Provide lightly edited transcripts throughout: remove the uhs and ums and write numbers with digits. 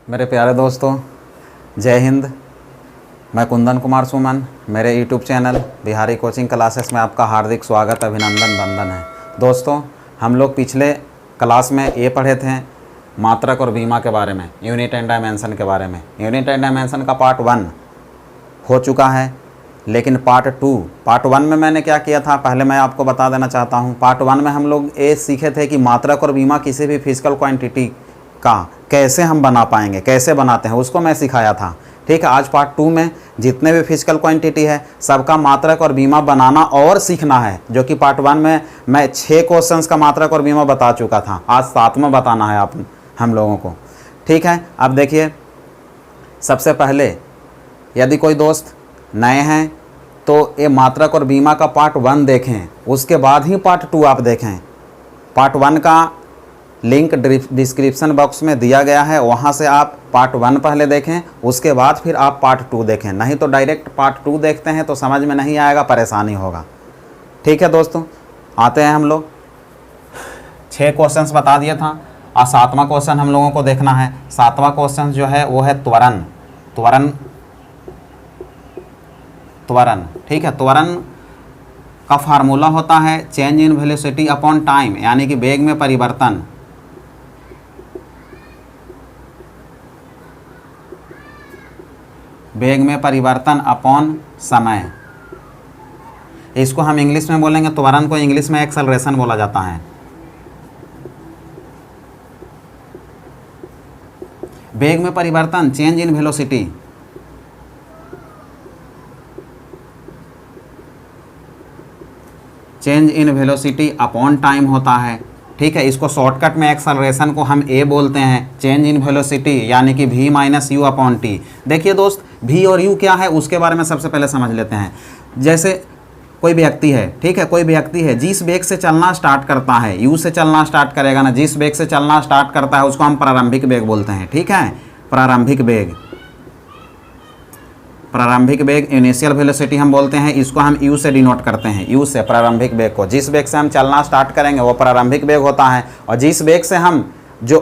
मेरे प्यारे दोस्तों, जय हिंद। मैं कुंदन कुमार सुमन, मेरे YouTube channel Bihari coaching classes में आपका हार्दिक स्वागत, अभिनंदन, वंदन है। दोस्तों, हम लोग पिछले क्लास में ये पढ़े थे मात्रक और बीमा के बारे में, यूनिट एंड डायमेंशन के बारे में। यूनिट एंड डायमेंशन का पार्ट 1 हो चुका है, लेकिन पार्ट 1 में मैंने क्या किया था पहले मैं आपको बता देना चाहता हूँ। पार्ट 1 में हम लोग ये सीखे थे कि मात्रक और बीमा किसी भी फिजिकल क्वांटिटी का कैसे हम बना पाएंगे, कैसे बनाते हैं, उसको मैं सिखाया था। ठीक है, आज पार्ट 2 में जितने भी फिजिकल क्वांटिटी है सबका मात्रक और बीमा बनाना और सीखना है, जो कि पार्ट 1 में मैं 6 क्वेश्चंस का मात्रक और बीमा बता चुका था। आज 7वां बताना है हम लोगों को। ठीक है, अब देखिए, सबसे पहले यदि कोई दोस्त नए हैं तो ये मात्रक और बीमा का पार्ट 1 देखें, उसके बाद ही पार्ट 2 आप देखें। पार्ट 1 का लिंक डिस्क्रिप्शन बॉक्स में दिया गया है, वहाँ से आप पार्ट 1 पहले देखें, उसके बाद फिर आप पार्ट 2 देखें। नहीं तो डायरेक्ट पार्ट 2 देखते हैं तो समझ में नहीं आएगा, परेशानी होगा। ठीक है दोस्तों, आते हैं हम लोग। 6 क्वेश्चंस बता दिया था और 7वां क्वेश्चन हम लोगों को देखना है। 7वां क्वेश्चन जो है वो है त्वरण। ठीक है, त्वरण का फार्मूला होता है change in velocity upon time, यानी कि वेग में परिवर्तन। वेग में परिवर्तन अपॉन समय। इसको हम इंग्लिश में बोलेंगे, त्वरण को इंग्लिश में एक्सेलरेशन बोला जाता है। वेग में परिवर्तन, change in velocity. Change in velocity upon time होता है। ठीक है, इसको शॉर्टकट में एक्सेलरेशन को हम ए बोलते हैं, चेंज इन वेलोसिटी, यानी कि v minus you upon T. देखिए दोस्त, v और u क्या है उसके बारे में सबसे पहले समझ लेते हैं। जैसे कोई व्यक्ति है, ठीक है, कोई व्यक्ति है जिस वेग से चलना स्टार्ट करता है, u से चलना स्टार्ट करेगा ना, जिस वेग से चलना स्टार्ट करता है उसको हम प्रारंभिक वेग बोलते हैं। ठीक है, प्रारंभिक वेग इनिशियल वेलोसिटी हम बोलते हैं, इसको हम u से डिनोट करते हैं। u से प्रारंभिक वेग को, जिस वेग से हम चलना स्टार्ट करेंगे वो प्रारंभिक वेग होता है, और जिस वेग से हम जो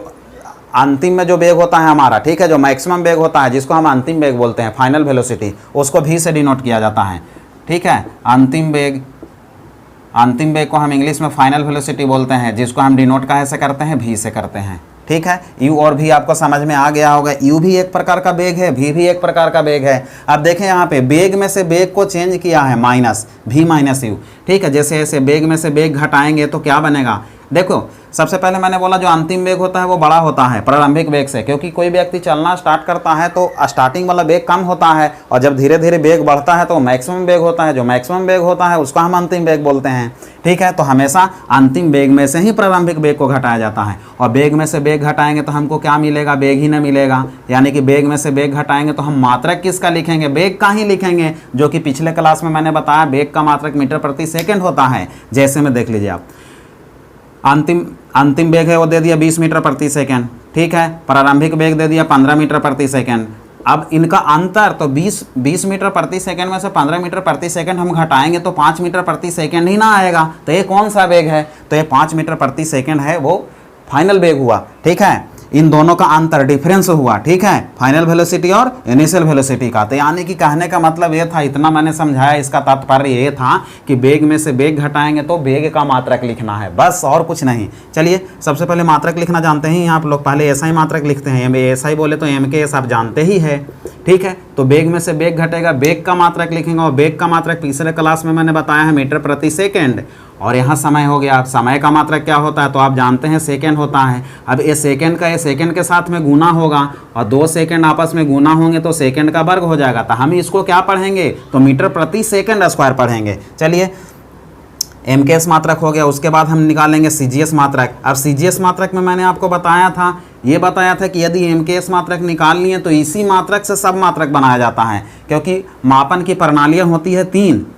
अंतिम में जो वेग होता है हमारा, ठीक है, जो मैक्सिमम वेग होता है जिसको हम अंतिम वेग बोलते हैं, फाइनल वेलोसिटी, उसको v से डिनोट किया जाता है। ठीक है, अंतिम वेग को हम इंग्लिश में फाइनल वेलोसिटी बोलते हैं, जिसको हम डिनोट कैसे करते हैं, v से करते हैं। ठीक है, u और v आपको समझ में आ गया होगा। u भी एक प्रकार का वेग है, v भी एक प्रकार का वेग है। अब देखें यहाँ पे वेग में से वेग को चेंज किया है, माइनस v माइनस यू। ठीक है, जैसे जैसे वेग में से वेग घटाएंगे तो क्या बनेगा। देखो, सबसे पहले मैंने बोला जो अंतिम वेग होता है वो बड़ा होता है प्रारंभिक वेग से, क्योंकि कोई व्यक्ति चलना स्टार्ट करता है तो स्टार्टिंग वाला वेग कम होता है, और जब धीरे धीरे वेग बढ़ता है तो मैक्सिमम वेग होता है, जो मैक्सिमम वेग होता है उसको हम अंतिम वेग बोलते हैं। ठीक है, तो हमेशा अंतिम वेग में से ही प्रारंभिक वेग को घटाया जाता है, और वेग में से वेग घटाएंगे तो हमको क्या मिलेगा, वेग ही न मिलेगा। यानी कि वेग में से वेग घटाएंगे तो हम मात्रक किसका लिखेंगे, वेग का ही लिखेंगे, जो कि पिछले क्लास में मैंने बताया वेग का मात्रक मीटर प्रति सेकेंड होता है। जैसे में देख लीजिए आप, अंतिम वेग है वो दे दिया 20 मीटर प्रति सेकेंड। ठीक है, प्रारंभिक वेग दे दिया 15 मीटर प्रति सेकेंड। अब इनका अंतर तो 20 मीटर प्रति सेकेंड में से 15 मीटर प्रति सेकेंड हम घटाएंगे तो 5 मीटर प्रति सेकेंड ही ना आएगा। तो ये कौन सा वेग है, तो ये 5 मीटर प्रति सेकेंड है, वो फाइनल वेग हुआ। ठीक है, इन दोनों का अंतर डिफरेंस हुआ। ठीक है, फाइनल वेलोसिटी और इनिशियल वेलोसिटी का। तो यानी कि कहने का मतलब ये था, इतना मैंने समझाया, इसका तात्पर्य ये था कि वेग में से वेग घटाएंगे तो वेग का मात्रक लिखना है, बस और कुछ नहीं। चलिए, सबसे पहले मात्रक लिखना जानते हैं आप लोग, पहले ऐसा ही मात्रक लिखते हैं। ऐसा ही बोले तो एम के एस आप जानते ही है। ठीक है, तो वेग में से वेग घटेगा, वेग का मात्रक लिखेंगे, और वेग का मात्रक पिछले क्लास में मैंने बताया है मीटर प्रति सेकेंड। और यहाँ समय हो गया, समय का मात्रक क्या होता है तो आप जानते हैं सेकेंड होता है। अब ये सेकेंड का ये सेकेंड के साथ में गुना होगा, और 2 सेकेंड आपस में गुना होंगे तो सेकेंड का वर्ग हो जाएगा। तो हम इसको क्या पढ़ेंगे, तो मीटर प्रति सेकेंड स्क्वायर पढ़ेंगे। चलिए, एम के एस मात्रक हो गया, उसके बाद हम निकालेंगे सी जी एस मात्रक। अब सी जी एस मात्रक में मैंने आपको बताया था कि यदि एम के एस मात्रक निकाल लिए तो इसी मात्रक से सब मात्रक बनाया जाता है, क्योंकि मापन की प्रणालियाँ होती है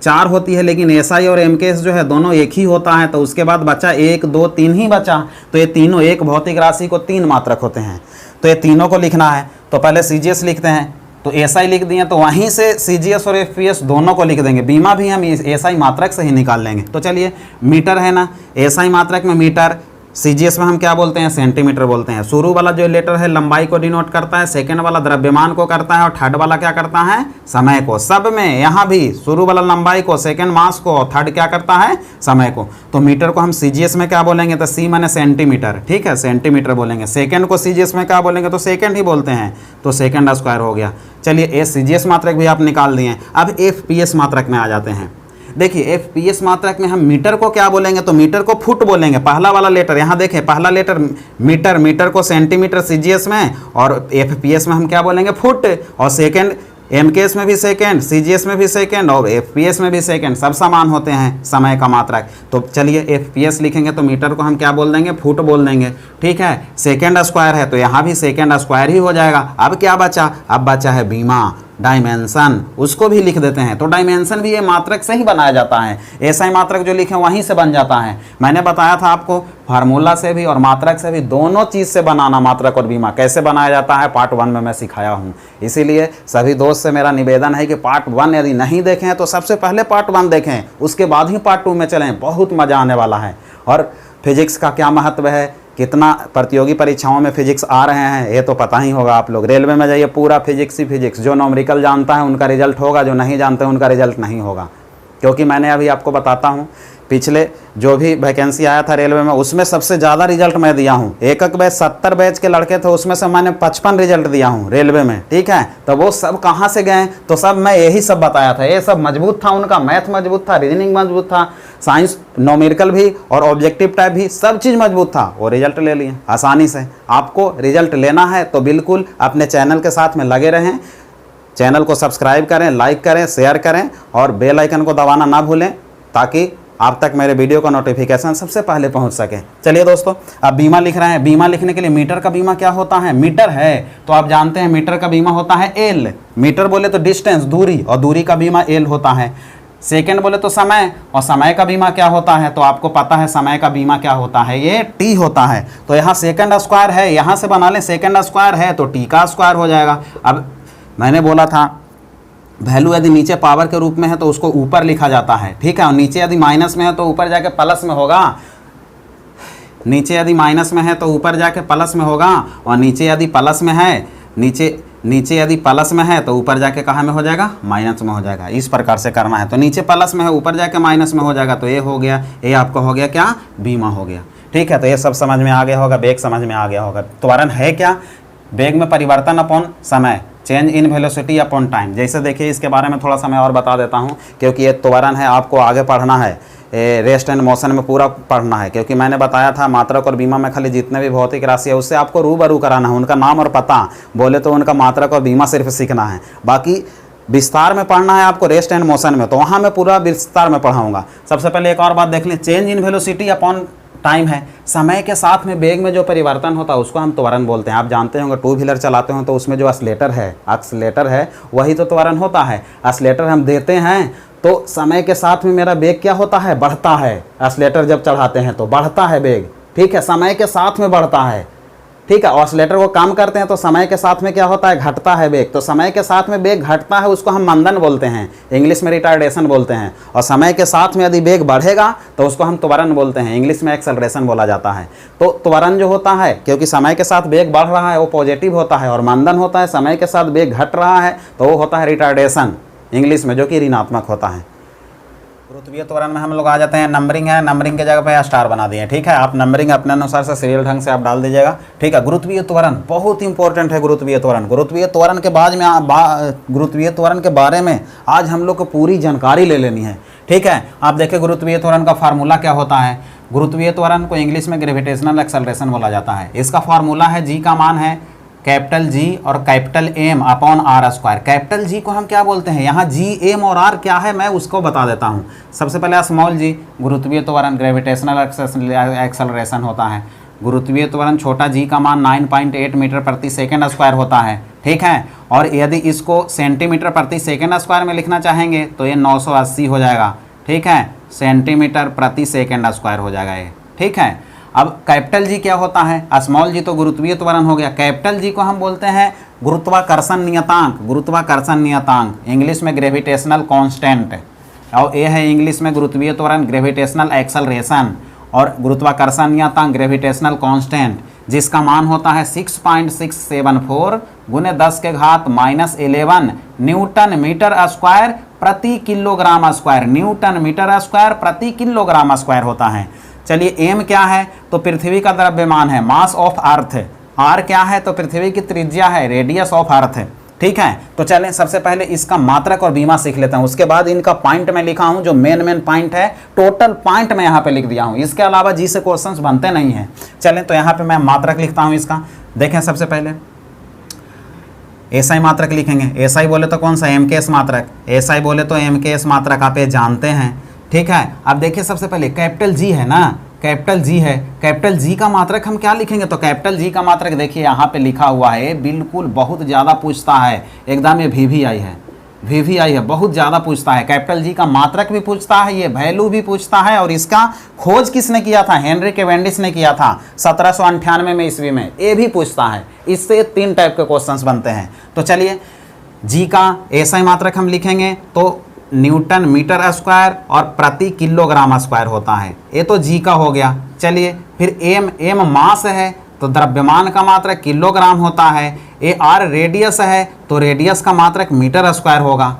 4 होती है, लेकिन एस आई और एम के एस जो है दोनों एक ही होता है। तो उसके बाद बचा 1 2 3 ही बचा, तो ये तीनों, एक भौतिक राशि को 3 मात्रक होते हैं, तो ये तीनों को लिखना है। तो पहले सी जी एस लिखते हैं, तो एसआई लिख दिए, तो वहीं से सीजीएस और एफपीएस दोनों को लिख देंगे। बीमा भी हम एसआई मात्रक से ही निकाल लेंगे। तो चलिए, मीटर है ना, एसआई मात्रक में मीटर, सीजीएस में हम क्या बोलते हैं, सेंटीमीटर बोलते हैं। शुरू वाला जो लेटर है लंबाई को डिनोट करता है, सेकंड वाला द्रव्यमान को करता है, और थर्ड वाला क्या करता है, समय को। सब में यहाँ भी शुरू वाला लंबाई को, सेकंड मास को, और थर्ड क्या करता है, समय को। तो मीटर को हम सीजीएस में क्या बोलेंगे, तो सी माने सेंटीमीटर, ठीक है, सेंटीमीटर बोलेंगे। सेकंड को सीजीएस में क्या बोलेंगे, तो सेकंड ही बोलते हैं, तो सेकंड स्क्वायर हो गया। चलिए ए सीजीएस मात्रक भी आप निकाल दिए। अब एफपीएस मात्रक में आ जाते हैं। देखिए एफपीएस मात्रक में हम मीटर को क्या बोलेंगे, तो मीटर को फुट बोलेंगे। पहला वाला लेटर यहाँ देखें, पहला लेटर मीटर, मीटर को सेंटीमीटर सीजीएस में, और एफपीएस में हम क्या बोलेंगे, फुट। और सेकंड एमकेएस में भी सेकंड, सीजीएस में भी सेकंड, और एफपीएस में भी सेकंड, सब समान होते हैं समय का मात्रक। तो चलिए एफपीएस लिखेंगे तो मीटर को हम क्या बोल देंगे, फुट बोल देंगे, ठीक है। सेकंड स्क्वायर है तो यहाँ भी सेकंड स्क्वायर ही हो जाएगा। अब क्या बचा, अब बचा है बीमा, डायमेंशन, उसको भी लिख देते हैं। तो डायमेंशन भी ये मात्रक से ही बनाया जाता है, ऐसा मात्रक जो लिखे वहीं से बन जाता है। मैंने बताया था आपको फार्मूला से भी और मात्रक से भी, दोनों चीज़ से बनाना मात्रक और बीमा कैसे बनाया जाता है, पार्ट 1 में मैं सिखाया हूँ। इसीलिए सभी दोस्त से मेरा निवेदन है कि पार्ट 1 यदि नहीं देखें तो सबसे पहले पार्ट 1 देखें, उसके बाद ही पार्ट 2 में चलें, बहुत मज़ा आने वाला है। और फिजिक्स का क्या महत्व है, कितना प्रतियोगी परीक्षाओं में फिजिक्स आ रहे हैं, ये तो पता ही होगा आप लोग। रेलवे में जाइए, पूरा फिजिक्स ही फिजिक्स, जो न्यूमेरिकल जानता है उनका रिजल्ट होगा, जो नहीं जानते उनका रिजल्ट नहीं होगा। क्योंकि मैंने अभी आपको बताता हूँ, पिछले जो भी वैकेंसी आया था रेलवे में, उसमें सबसे ज़्यादा रिजल्ट मैं दिया हूँ। एक बैच 70 बैच के लड़के थे, उसमें से मैंने 55 रिजल्ट दिया हूँ रेलवे में, ठीक है। तो वो सब कहाँ से गए, तो सब मैं यही सब बताया था। ये सब मजबूत था, उनका मैथ मजबूत था, रीजनिंग मजबूत था, साइंस न्यूमेरिकल भी और ऑब्जेक्टिव टाइप भी, सब चीज़ मजबूत था। वो रिजल्ट ले लिए आसानी से। आपको रिजल्ट लेना है तो बिल्कुल अपने चैनल के साथ में लगे रहें, चैनल को सब्सक्राइब करें, लाइक करें, शेयर करें, और बेल आइकन को दबाना ना भूलें, ताकि आप तक मेरे वीडियो का नोटिफिकेशन सबसे पहले पहुंच सके। चलिए दोस्तों, अब बीमा लिख रहे हैं। बीमा लिखने के लिए मीटर का बीमा क्या होता है, मीटर है तो आप जानते हैं मीटर का बीमा होता है एल। मीटर बोले तो डिस्टेंस, दूरी, और दूरी का बीमा एल होता है। सेकंड बोले तो समय, और समय का बीमा क्या होता है, तो आपको पता है समय का बीमा क्या होता है, ये टी होता है। तो यहाँ सेकंड स्क्वायर है, यहाँ से बना लें, सेकंड स्क्वायर है तो टी का स्क्वायर हो जाएगा। अब मैंने बोला था वैल्यू यदि नीचे पावर के रूप में है तो उसको ऊपर लिखा जाता है, ठीक है, और नीचे यदि माइनस में है तो ऊपर जाके प्लस में होगा। नीचे यदि माइनस में है तो ऊपर जाके प्लस में होगा, और नीचे यदि प्लस में है, नीचे यदि प्लस में है तो ऊपर जाके कहाँ में हो जाएगा, माइनस में हो जाएगा। इस प्रकार से करना है। तो नीचे प्लस में है, ऊपर जाके माइनस में हो जाएगा। तो ये हो गया, ये आपका हो गया क्या, बीमा हो गया, ठीक है। तो ये सब समझ में आ गया होगा, वेग समझ में आ गया होगा। त्वरण है क्या, वेग में परिवर्तन अपॉन समय, change in velocity upon time. जैसे देखिए इसके बारे में थोड़ा सा मैं और बता देता हूँ, क्योंकि ये त्वरण है, आपको आगे पढ़ना है, रेस्ट एंड मोशन में पूरा पढ़ना है। क्योंकि मैंने बताया था मात्रक और बीमा में खाली जितने भी भौतिक राशि है उससे आपको रूबरू कराना है, उनका नाम और पता बोले तो उनका मात्रक और बीमा सिर्फ सीखना है। बाकी विस्तार में पढ़ना है आपको रेस्ट एंड मोशन में, तो वहाँ मैं पूरा विस्तार में पढ़ाऊँगा। सबसे पहले एक और बात देख लें, change in velocity upon time है, समय के साथ में वेग में जो परिवर्तन होता है उसको हम त्वरण बोलते हैं। आप जानते होंगे टू व्हीलर चलाते हो तो उसमें जो एक्सलेटर है वही तो त्वरण होता है। एक्सलेटर हम देते हैं तो समय के साथ में मेरा वेग क्या होता है, बढ़ता है। एक्सलेटर जब चढ़ाते हैं तो बढ़ता है वेग, ठीक है, समय के साथ में बढ़ता है, ठीक है। ऑसिलेटर को काम करते हैं तो समय के साथ में क्या होता है, घटता है वेग। तो समय के साथ में वेग घटता है उसको हम मंदन बोलते हैं, इंग्लिश में रिटार्डेशन बोलते हैं। और समय के साथ में यदि वेग बढ़ेगा तो उसको हम त्वरण बोलते हैं, इंग्लिश में एक्सेलरेशन बोला जाता है। तो त्वरण जो होता है, क्योंकि समय के साथ वेग बढ़ रहा है वो पॉजिटिव होता है, और मंदन होता है समय के साथ वेग घट रहा है तो वो होता है रिटार्डेशन इंग्लिश में, जो कि ऋणात्मक होता है। गुरुत्वीय त्वरण में हम लोग आ जाते हैं। नंबरिंग है, नंबरिंग के जगह पे स्टार बना दिए, ठीक है। आप नंबरिंग अपने अनुसार से सीरियल ढंग से आप डाल दीजिएगा, ठीक है। गुरुत्वीय त्वरण बहुत इंपॉर्टेंट है। गुरुत्वीय त्वरण के बाद में गुरुत्वीय त्वरण के बारे में आज हम लोग को पूरी जानकारी ले लेनी है, ठीक है। आप देखिए गुरुत्वीय त्वरण का फार्मूला क्या होता है। गुरुत्वीय त्वरण को इंग्लिश में ग्रेविटेशनल एक्सेलरेशन बोला जाता है। इसका फार्मूला है, जी का मान है कैपिटल जी और capital M upon R square. Capital G को हम क्या बोलते हैं, यहाँ जी, एम और आर क्या है मैं उसको बता देता हूँ। सबसे पहले स्मॉल जी, गुरुत्वीय त्वरण ग्रेविटेशनल एक्सेलरेशन होता है। गुरुत्वीय त्वरण छोटा जी का मान 9.8 मीटर प्रति सेकंड स्क्वायर होता है, ठीक है। और यदि इसको सेंटीमीटर प्रति सेकंड स्क्वायर में लिखना चाहेंगे तो ये 980 हो जाएगा, ठीक है, सेंटीमीटर प्रति सेकंड स्क्वायर हो जाएगा ये, ठीक है। अब कैपिटल जी क्या होता है, स्मॉल जी तो गुरुत्वीय त्वरण हो गया। कैपिटल जी को हम बोलते हैं गुरुत्वाकर्षण नियतांक, गुरुत्वाकर्षण नियतांक इंग्लिश में ग्रेविटेशनल कांस्टेंट, और ये है इंग्लिश में गुरुत्वीय त्वरण ग्रेविटेशनल एक्सेलरेशन। और गुरुत्वाकर्षणीयता ग्रेविटेशनल कांस्टेंट जिसका मान होता है 6.674 गुने 10 के घात -11 न्यूटन मीटर स्क्वायर प्रति kilogram square, newton metre square प्रति किलोग्राम स्क्वायर होता है। चलिए एम क्या है, तो पृथ्वी का द्रव्यमान है, मास ऑफ अर्थ। आर क्या है, तो पृथ्वी की त्रिज्या है, रेडियस ऑफ अर्थ। ठीक है, तो चलें सबसे पहले इसका मात्रक और बीमा सीख लेते हैं, उसके बाद इनका पॉइंट में लिखा हूं जो मेन पॉइंट है, टोटल पॉइंट में यहाँ पे लिख दिया हूं, इसके अलावा जी से क्वेश्चंस बनते नहीं हैं। चलें तो यहाँ पे मैं मात्रक लिखता हूं इसका। देखें सबसे पहले एसआई मात्रक लिखेंगे। एसआई बोले तो कौन सा, एमकेएस मात्रक। एसआई बोले तो एमकेएस मात्रक आप ये जानते हैं। ठीक है, अब देखिए सबसे पहले कैपिटल जी है ना, कैपिटल जी है, कैपिटल जी का मात्रक हम क्या लिखेंगे, तो कैपिटल जी का मात्रक देखिए यहाँ पे लिखा हुआ है, बिल्कुल बहुत ज़्यादा पूछता है एकदम, ये वीवीआई है, वीवीआई है, बहुत ज़्यादा पूछता है। कैपिटल जी का मात्रक भी पूछता है, ये वैल्यू भी पूछता है, और इसका खोज किसने किया था, हेनरी कैवेंडिश ने किया था 1798 में ईस्वी में, ये भी पूछता है। इससे 3 टाइप के क्वेश्चंस बनते हैं। तो चलिए जी का एसआई मात्रक हम लिखेंगे तो न्यूटन मीटर स्क्वायर और प्रति किलोग्राम स्क्वायर होता है, ये तो जी का हो गया। चलिए फिर एम मास है तो द्रव्यमान का मात्रक किलोग्राम होता है। ए आर रेडियस है तो रेडियस का मात्रक मीटर स्क्वायर होगा।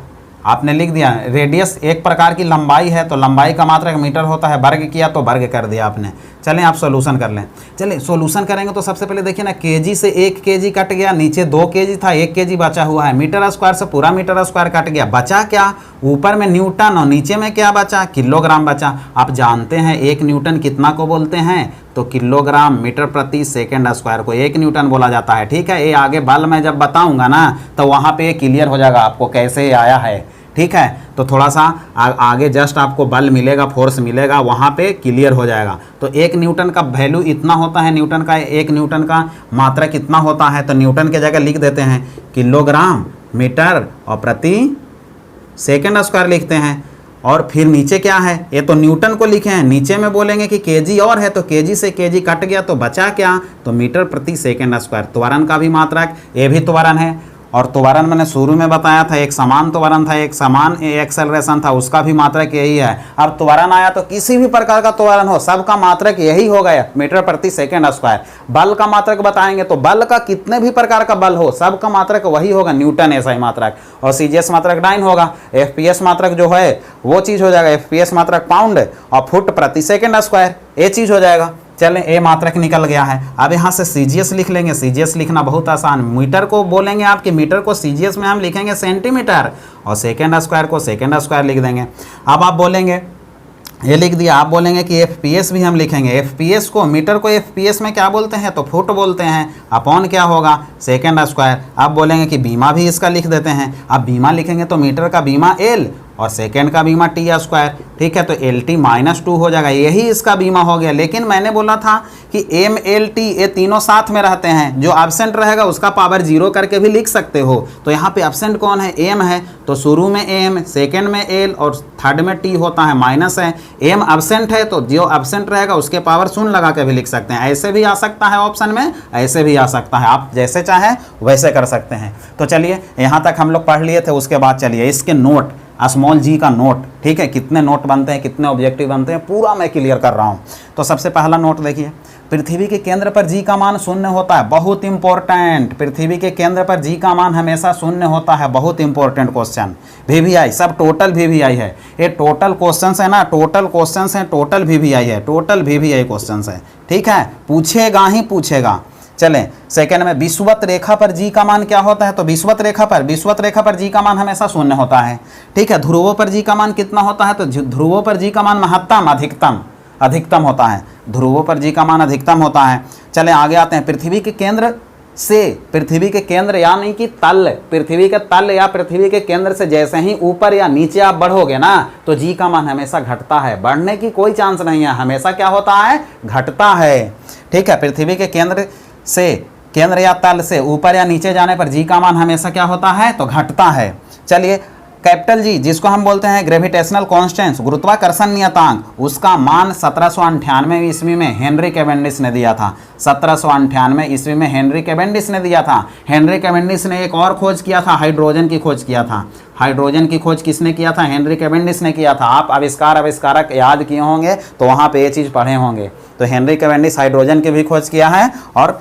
आपने लिख दिया, रेडियस एक प्रकार की लंबाई है तो लंबाई का मात्रक मीटर होता है, वर्ग किया तो वर्ग कर दिया आपने। चलें आप सॉल्यूशन कर लें। चलिए सॉल्यूशन करेंगे तो सबसे पहले देखिए ना, केजी से 1 केजी कट गया, नीचे 2 केजी था, 1 केजी बचा हुआ है, मीटर स्क्वायर से पूरा मीटर स्क्वायर कट गया, बचा क्या, ऊपर में न्यूटन और नीचे में क्या बचा, किलोग्राम बचा। आप जानते हैं 1 न्यूटन कितना को बोलते हैं, तो किलोग्राम मीटर प्रति सेकेंड स्क्वायर को 1 न्यूटन बोला जाता है। ठीक है, ये आगे बल मैं जब बताऊंगा ना तो वहाँ पे क्लियर हो जाएगा आपको कैसे आया है। ठीक है, तो थोड़ा सा आगे जस्ट आपको बल मिलेगा, फोर्स मिलेगा, वहाँ पे क्लियर हो जाएगा। तो 1 न्यूटन का वैल्यू इतना होता है, न्यूटन का 1 न्यूटन का मात्रा कितना होता है, तो न्यूटन के जगह लिख देते हैं किलोग्राम मीटर और प्रति सेकेंड स्क्वायर लिखते हैं। और फिर नीचे क्या है, ये तो न्यूटन को लिखे हैं, नीचे में बोलेंगे कि केजी और है तो केजी से केजी कट गया तो बचा क्या, तो मीटर प्रति सेकेंड स्क्वायर। त्वरण का भी मात्रक, ये भी त्वरण है, और त्वरण मैंने शुरू में बताया था, एक समान त्वरण था, एक समान एक्सेलरेशन था, उसका भी मात्रक यही है। अब त्वरण आया तो किसी भी प्रकार का त्वरण हो, सबका मात्रक यही हो गया, मीटर प्रति सेकेंड स्क्वायर। बल का मात्रक बताएंगे तो बल का कितने भी प्रकार का बल हो, सबका मात्रक वही होगा, न्यूटन एसआई मात्रक। और सीजीएस मात्रक डाइन होगा, एफपीएस मात्रक जो है वो चीज़ हो जाएगा, एफपीएस मात्रक पाउंड और फुट प्रति सेकेंड स्क्वायर, ये चीज़ हो जाएगा। चलें ए मात्रक निकल गया है। अब यहाँ से सीजीएस लिख लेंगे, सीजीएस लिखना बहुत आसान, मीटर को बोलेंगे आपके, मीटर को सीजीएस में हम लिखेंगे सेंटीमीटर, और सेकेंड स्क्वायर को सेकेंड स्क्वायर लिख देंगे। अब आप बोलेंगे, ये लिख दिया, आप बोलेंगे कि एफपीएस भी हम लिखेंगे, एफपीएस को, मीटर को एफपीएस में क्या बोलते हैं, तो फुट बोलते हैं, अपॉन क्या होगा, सेकेंड स्क्वायर। आप बोलेंगे कि बीमा भी इसका लिख देते हैं, अब बीमा लिखेंगे तो मीटर का बीमा एल और सेकेंड का बीमा टी स्क्वायर। ठीक है, तो एल टी -2 हो जाएगा, यही इसका बीमा हो गया। लेकिन मैंने बोला था कि एम एल टी ये तीनों साथ में रहते हैं, जो एब्सेंट रहेगा उसका पावर 0 करके भी लिख सकते हो। तो यहाँ पे एब्सेंट कौन है, एम है, तो शुरू में एम, सेकेंड में एल और थर्ड में टी होता है, माइनस है। एम एब्सेंट है तो जो एब्सेंट रहेगा उसके पावर 0 लगा के भी लिख सकते हैं, ऐसे भी आ सकता है ऑप्शन में, ऐसे भी आ सकता है, आप जैसे चाहें वैसे कर सकते हैं। तो चलिए यहाँ तक हम लोग पढ़ लिए थे, उसके बाद चलिए इसके नोट, स्मॉल जी का नोट। ठीक है, कितने नोट बनते हैं, कितने ऑब्जेक्टिव बनते हैं, पूरा मैं क्लियर कर रहा हूँ। तो सबसे पहला नोट देखिए, पृथ्वी के केंद्र पर जी का मान 0 होता है, बहुत इंपॉर्टेंट। पृथ्वी के केंद्र पर जी का मान हमेशा 0 होता है, बहुत इंपॉर्टेंट क्वेश्चन। वीवीआई सब टोटल वीवीआई है, ये टोटल क्वेश्चन है ना, टोटल क्वेश्चन है, टोटल वीवीआई है, टोटल वीवीआई क्वेश्चन है। ठीक है, पूछेगा ही पूछेगा। चलें सेकेंड में, विषुवत रेखा पर जी का मान क्या होता है, तो विषुवत रेखा पर जी का मान हमेशा 0 होता है। ठीक है, ध्रुवों पर जी का मान कितना होता है, तो ध्रुवों पर जी का मान महत्तम अधिकतम होता है, ध्रुवों पर जी का मान अधिकतम होता है। चलें आगे आते हैं, पृथ्वी के केंद्र से, पृथ्वी के केंद्र यानी कि तल, पृथ्वी के तल या पृथ्वी के केंद्र से जैसे ही ऊपर या नीचे आप बढ़ोगे ना तो जी का मान हमेशा घटता है, बढ़ने की कोई चांस नहीं है, हमेशा क्या होता है, घटता है। ठीक है, पृथ्वी के केंद्र से, केंद्र या तल से ऊपर या नीचे जाने पर जी का मान हमेशा क्या होता है, तो घटता है। चलिए कैपिटल जी जिसको हम बोलते हैं ग्रेविटेशनल कांस्टेंट, गुरुत्वाकर्षण नियतांक, उसका मान 1798 ईस्वी में हेनरी कैवेंडिश ने दिया था। 1798 ईस्वी में हेनरी कैवेंडिश ने दिया था। हेनरी कैवेंडिश ने एक और खोज किया था, हाइड्रोजन की खोज किया था। हाइड्रोजन की खोज किसने किया था? हेनरी कैवेंडिश ने किया था। आप आविष्कारक याद किए होंगे तो वहाँ पे ये चीज़ पढ़े होंगे। तो हेनरी कैवेंडिश हाइड्रोजन की भी खोज किया है और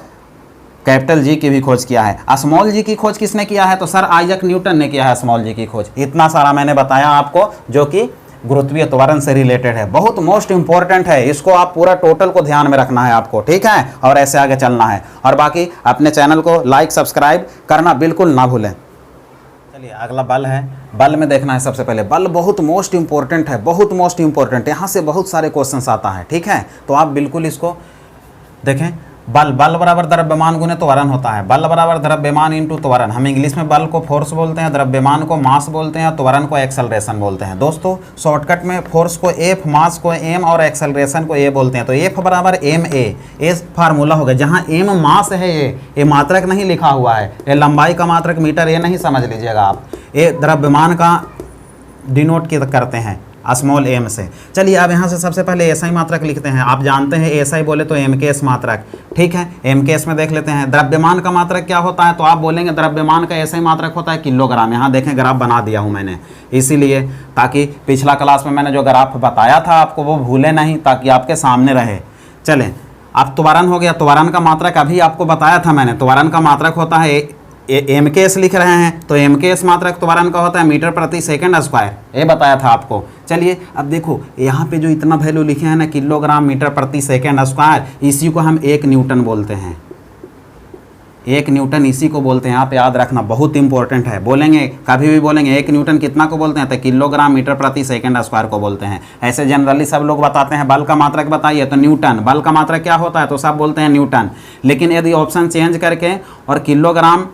कैपिटल जी की भी खोज किया है। स्मॉल जी की खोज किसने किया है? तो सर आइजक न्यूटन ने किया है स्मॉल जी की खोज। इतना सारा मैंने बताया आपको जो कि गुरुत्वीय त्वरण से रिलेटेड है, बहुत मोस्ट इंपॉर्टेंट है। इसको आप पूरा टोटल को ध्यान में रखना है आपको, ठीक है, और ऐसे आगे चलना है। और बाकी अपने चैनल को लाइक सब्सक्राइब करना बिल्कुल ना भूलें। चलिए अगला बल है। बल में देखना है सबसे पहले, बल बहुत मोस्ट इंपॉर्टेंट है, बहुत मोस्ट इंपॉर्टेंट। यहाँ से बहुत सारे क्वेश्चंस आता है, ठीक है, तो आप बिल्कुल इसको देखें। बल बराबर द्रव्यमान गुने त्वरण होता है। बल बराबर द्रव्यमान इंटू त्वरण। हम इंग्लिश में बल को फोर्स बोलते हैं, द्रव्यमान को मास बोलते हैं, त्वरण को एक्सेलरेशन बोलते हैं। दोस्तों शॉर्टकट में फोर्स को एफ, मास को एम और एक्सेलरेशन को ए बोलते हैं। तो एफ बराबर एम ए फार्मूला होगा। जहाँ एम मास है, ये मात्रक नहीं लिखा हुआ है, ये लंबाई का मात्रक मीटर ये नहीं समझ लीजिएगा आप, ये द्रव्यमान का डिनोट करते हैं स्मॉल एम से। चलिए अब यहाँ से सबसे पहले एसआई मात्रक लिखते हैं। आप जानते हैं एसआई बोले तो एम के एस मात्रक, ठीक है। एम के एस में देख लेते हैं द्रव्यमान का मात्रक क्या होता है, तो आप बोलेंगे द्रव्यमान का एसआई मात्रक होता है किलोग्राम। यहाँ देखें ग्राफ बना दिया हूँ मैंने, इसीलिए ताकि पिछला क्लास में मैंने जो ग्राफ बताया था आपको वो भूले नहीं, ताकि आपके सामने रहे। चलें अब त्वरण हो गया। त्वरण का मात्रक अभी आपको बताया था मैंने, त्वरण का मात्रक होता है एम के एस लिख रहे हैं तो एम के एस मात्रक त्वरण का होता है मीटर प्रति सेकंड स्क्वायर, ये बताया था आपको। चलिए अब देखो यहाँ पे जो इतना वैल्यू लिखे हैं ना, किलोग्राम मीटर प्रति सेकंड स्क्वायर, इसी को हम 1 न्यूटन बोलते हैं। 1 न्यूटन इसी को बोलते हैं, आप याद रखना, बहुत इंपॉर्टेंट है। बोलेंगे कभी भी बोलेंगे 1 न्यूटन कितना को बोलते हैं, तो किलोग्राम मीटर प्रति सेकंड स्क्वायर को बोलते हैं। ऐसे जनरली सब लोग बताते हैं बल का मात्रक बताइए तो न्यूटन, बल का मात्रक क्या होता है तो सब बोलते हैं न्यूटन। लेकिन यदि ऑप्शन चेंज करके और किलोग्राम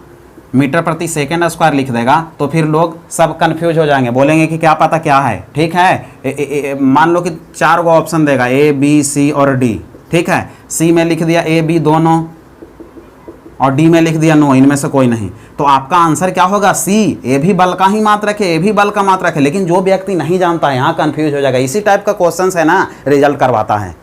मीटर प्रति सेकंड स्क्वायर लिख देगा तो फिर लोग सब कंफ्यूज हो जाएंगे, बोलेंगे कि क्या पता क्या है, ठीक है। मान लो कि 4 गो ऑप्शन देगा ए बी सी और डी, ठीक है। सी में लिख दिया ए बी दोनों और डी में लिख दिया नो, इनमें से कोई नहीं, तो आपका आंसर क्या होगा सी। ए भी बल का ही मात्रक है, ए भी बल का मात्रक है, लेकिन जो व्यक्ति नहीं जानता है यहाँ कंफ्यूज हो जाएगा। इसी टाइप का क्वेश्चन है ना, रिजल्ट करवाता है।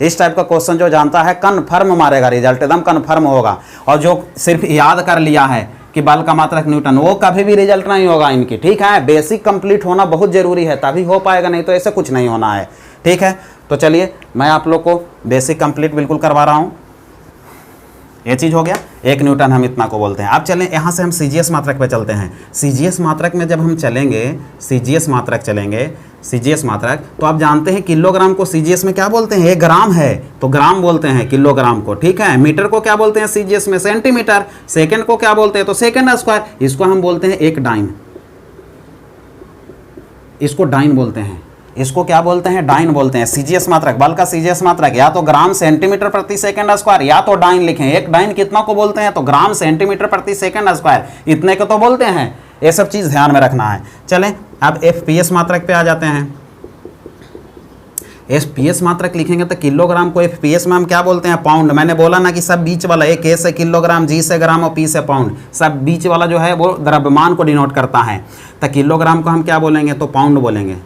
इस टाइप का क्वेश्चन जो जानता है कन्फर्म मारेगा, रिजल्ट एकदम कन्फर्म होगा। और जो सिर्फ याद कर लिया है कि बल का मात्रक न्यूटन, वो कभी भी रिजल्ट नहीं होगा इनकी, ठीक है। बेसिक कंप्लीट होना बहुत जरूरी है, तभी हो पाएगा, नहीं तो ऐसे कुछ नहीं होना है, ठीक है। तो चलिए मैं आप लोग को बेसिक कंप्लीट बिल्कुल करवा रहा हूँ। ये चीज़ हो गया, 1 न्यूटन हम इतना को बोलते हैं। अब चलें यहाँ से हम सीजीएस मात्रक पे चलते हैं। सीजीएस मात्रक में जब हम चलेंगे, सीजीएस मात्रक चलेंगे, सीजीएस मात्रक, तो आप जानते हैं किलोग्राम को सीजीएस में क्या बोलते हैं, 1 ग्राम है तो ग्राम बोलते हैं किलोग्राम को, ठीक है। मीटर को क्या बोलते हैं सीजीएस में, सेंटीमीटर। सेकंड को क्या बोलते हैं तो सेकंड स्क्वायर। इसको हम बोलते हैं 1 डाइन, इसको डाइन बोलते हैं। इसको क्या बोलते हैं, डाइन बोलते हैं। सीजीएस मात्रक, बल का सीजीएस मात्रक या तो ग्राम सेंटीमीटर प्रति सेकंड स्क्वायर या तो डाइन लिखें। 1 डाइन कितना को बोलते हैं तो ग्राम सेंटीमीटर प्रति सेकंड स्क्वायर, इतने को तो बोलते हैं। ये सब चीज़ ध्यान में रखना है। चलें अब एफपीएस मात्रक पे आ जाते हैं। एफपीएस मात्रक लिखेंगे तो किलोग्राम को एफपीएस में हम क्या बोलते हैं, पाउंड। मैंने बोला ना कि सब बीच वाला, एक ए से किलोग्राम, जी से ग्राम और पी से पाउंड, सब बीच वाला जो है वो द्रव्यमान को डिनोट करता है। तो किलोग्राम को हम क्या बोलेंगे तो पाउंड बोलेंगे,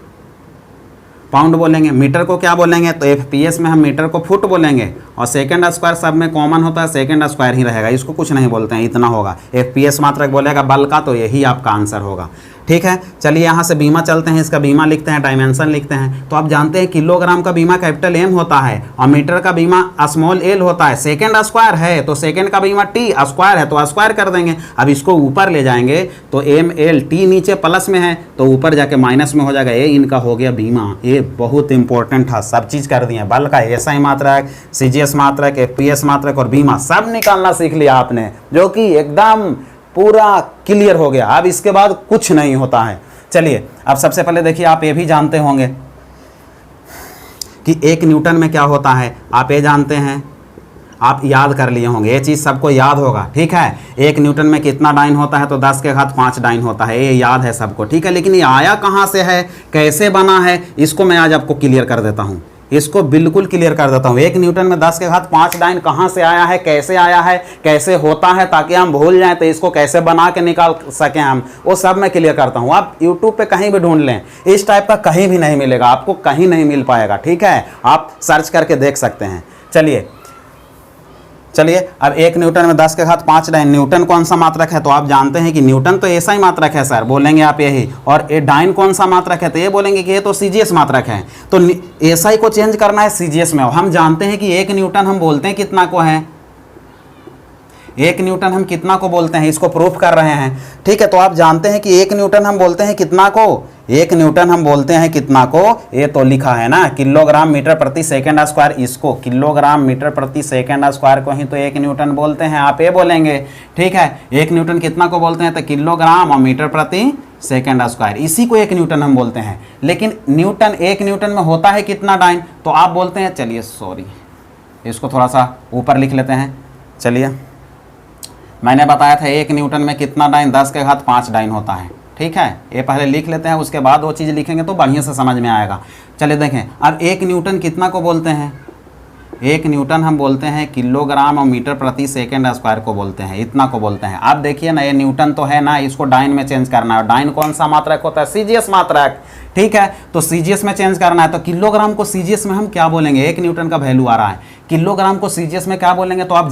पाउंड बोलेंगे। मीटर को क्या बोलेंगे तो एफपीएस में हम मीटर को फुट बोलेंगे। और सेकंड स्क्वायर सब में कॉमन होता है, सेकंड स्क्वायर ही रहेगा, इसको कुछ नहीं बोलते हैं, इतना होगा। एफपीएस मात्रक बोलेगा बल का, तो यही आपका आंसर होगा, ठीक है। चलिए यहाँ से बीमा चलते हैं, इसका बीमा लिखते हैं, डायमेंशन लिखते हैं। तो आप जानते हैं किलोग्राम का बीमा कैपिटल एम होता है और मीटर का बीमा स्मॉल एल होता है। सेकंड स्क्वायर है तो सेकंड का बीमा टी, स्क्वायर है तो स्क्वायर कर देंगे। अब इसको ऊपर ले जाएंगे तो एम एल, टी नीचे प्लस में है तो ऊपर जाके माइनस में हो जाएगा। ये इनका हो गया बीमा। ये बहुत इंपॉर्टेंट था, सब चीज़ कर दिए। बल का एसआई मात्रक, सीजीएस मात्रक, एफपीएस मात्रक और बीमा सब निकालना सीख लिया आपने, जो कि एकदम पूरा क्लियर हो गया। अब इसके बाद कुछ नहीं होता है। चलिए अब सबसे पहले देखिए, आप ये भी जानते होंगे कि 1 न्यूटन में क्या होता है, आप ये जानते हैं, आप याद कर लिए होंगे, ये चीज़ सबको याद होगा, ठीक है। 1 न्यूटन में कितना डाइन होता है तो 10 के घात 5 डाइन होता है, ये याद है सबको, ठीक है। लेकिन ये आया कहाँ से है, कैसे बना है, इसको मैं आज आपको क्लियर कर देता हूँ। इसको बिल्कुल क्लियर कर देता हूँ। 1 न्यूटन में 10 के घात 5 डाइन कहाँ से आया है, कैसे होता है, ताकि हम भूल जाएं तो इसको कैसे बना के निकाल सकें हम, वो सब मैं क्लियर करता हूँ। आप यूट्यूब पे कहीं भी ढूंढ लें, इस टाइप का कहीं भी नहीं मिलेगा आपको, कहीं नहीं मिल पाएगा, ठीक है, आप सर्च करके देख सकते हैं। चलिए अब 1 न्यूटन में 10 के घात 5 डाइन, न्यूटन कौन सा मात्रक है, तो आप जानते हैं कि न्यूटन तो ऐसा ही मात्रक है सर, बोलेंगे आप यही। और ये डाइन कौन सा मात्रक है, तो ये बोलेंगे कि ये तो सीजीएस मात्रक है। तो एसआई को चेंज करना है सीजीएस में। हम जानते हैं कि 1 न्यूटन हम बोलते हैं कितना को है, 1 न्यूटन हम कितना को बोलते हैं, इसको प्रूफ कर रहे हैं, ठीक है। तो आप जानते हैं कि 1 न्यूटन हम बोलते हैं कितना को, 1 न्यूटन हम बोलते हैं कितना को, ये तो लिखा है ना, किलोग्राम मीटर प्रति सेकंड स्क्वायर, इसको किलोग्राम मीटर प्रति सेकंड स्क्वायर को ही तो 1 न्यूटन बोलते हैं, आप ये बोलेंगे, ठीक है। 1 न्यूटन कितना को बोलते हैं, तो किलोग्राम और मीटर प्रति सेकंड स्क्वायर, इसी को 1 न्यूटन हम बोलते हैं। लेकिन न्यूटन 1 न्यूटन में होता है कितना डाइन, तो आप बोलते हैं, चलिए सॉरी इसको थोड़ा सा ऊपर लिख लेते हैं। चलिए मैंने बताया था 1 न्यूटन में कितना डाइन, 10 के घात 5 डाइन होता है, ठीक है। ये पहले लिख लेते हैं, उसके बाद वो चीज़ लिखेंगे तो बढ़िया से समझ में आएगा। चलिए देखें, अब 1 न्यूटन कितना को बोलते हैं, 1 न्यूटन हम बोलते हैं किलोग्राम और मीटर प्रति सेकंड स्क्वायर को बोलते हैं, इतना को बोलते हैं। आप देखिए ना, ये न्यूटन तो है ना, इसको डाइन में चेंज करना है। डाइन कौन सा मात्रक होता है, सीजीएस मात्रक, ठीक है। तो सीजीएस में चेंज करना है, तो किलोग्राम को सीजीएस में हम क्या बोलेंगे, 1 न्यूटन का वैल्यू आ रहा है, किलोग्राम को सीजीएस में क्या बोलेंगे, तो आप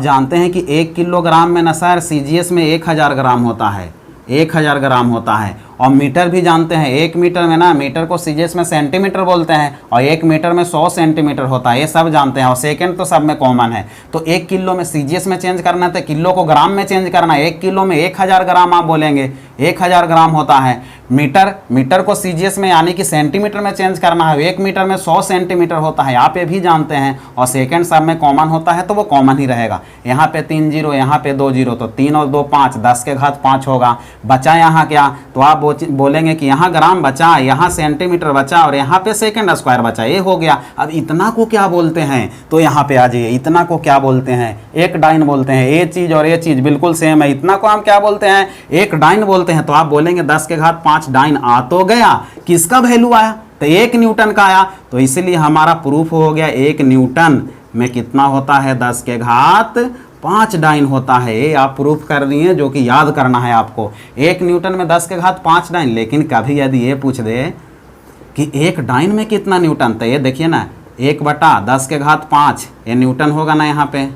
जानते हैं कि 1 किलोग्राम में ना सर सीजीएस में 1000 ग्राम होता है, 1000 ग्राम होता है। और मीटर भी जानते हैं, 1 मीटर में ना, मीटर को सीजीएस में सेंटीमीटर बोलते हैं, और 1 मीटर में 100 सेंटीमीटर होता है, ये सब जानते हैं। और सेकंड तो सब में कॉमन है। तो 1 किलो में सीजीएस में चेंज करना है, तो किलो को ग्राम में चेंज करना है। 1 किलो में 1000 ग्राम आप बोलेंगे, 1000 ग्राम होता है। मीटर को सीजीएस में यानी कि सेंटीमीटर में चेंज करना है, 1 मीटर में 100 सेंटीमीटर होता है, आप ये भी जानते हैं। और सेकंड सब में कॉमन होता है, तो वो कॉमन ही रहेगा। यहाँ पे 3 जीरो, यहाँ पे 2 जीरो, तो 3 और 2 5, 10 के घात 5 होगा। बचा यहाँ क्या, तो आप बोलेंगे कि यहाँ ग्राम बचा, यहाँ सेंटीमीटर बचा, और यहाँ पे सेकंड स्क्वायर बचा, ये हो गया। अब इतना को क्या बोलते हैं, तो यहाँ पे आ जाइए, इतना को क्या बोलते हैं, 1 डाइन बोलते हैं। ये चीज़ और ये चीज़ बिल्कुल सेम है। इतना को हम क्या बोलते हैं, 1 डाइन बोलते हैं। तो आप बोलेंगे 10 के घात 5 डाइन आ तो गया, किसका वैल्यू आया, तो 1 न्यूटन का आया। तो इसलिए हमारा प्रूफ हो गया 1 न्यूटन में कितना होता है, 10 के घात 5 डाइन होता है। ये आप प्रूफ कर दिए, जो कि याद करना है आपको, 1 न्यूटन में 10 के घात 5 डाइन। लेकिन कभी यदि ये पूछ दे कि 1 डाइन में कितना न्यूटन, तो ये देखिए ना, 1/10 के घात 5, ये न्यूटन होगा ना, यहाँ पे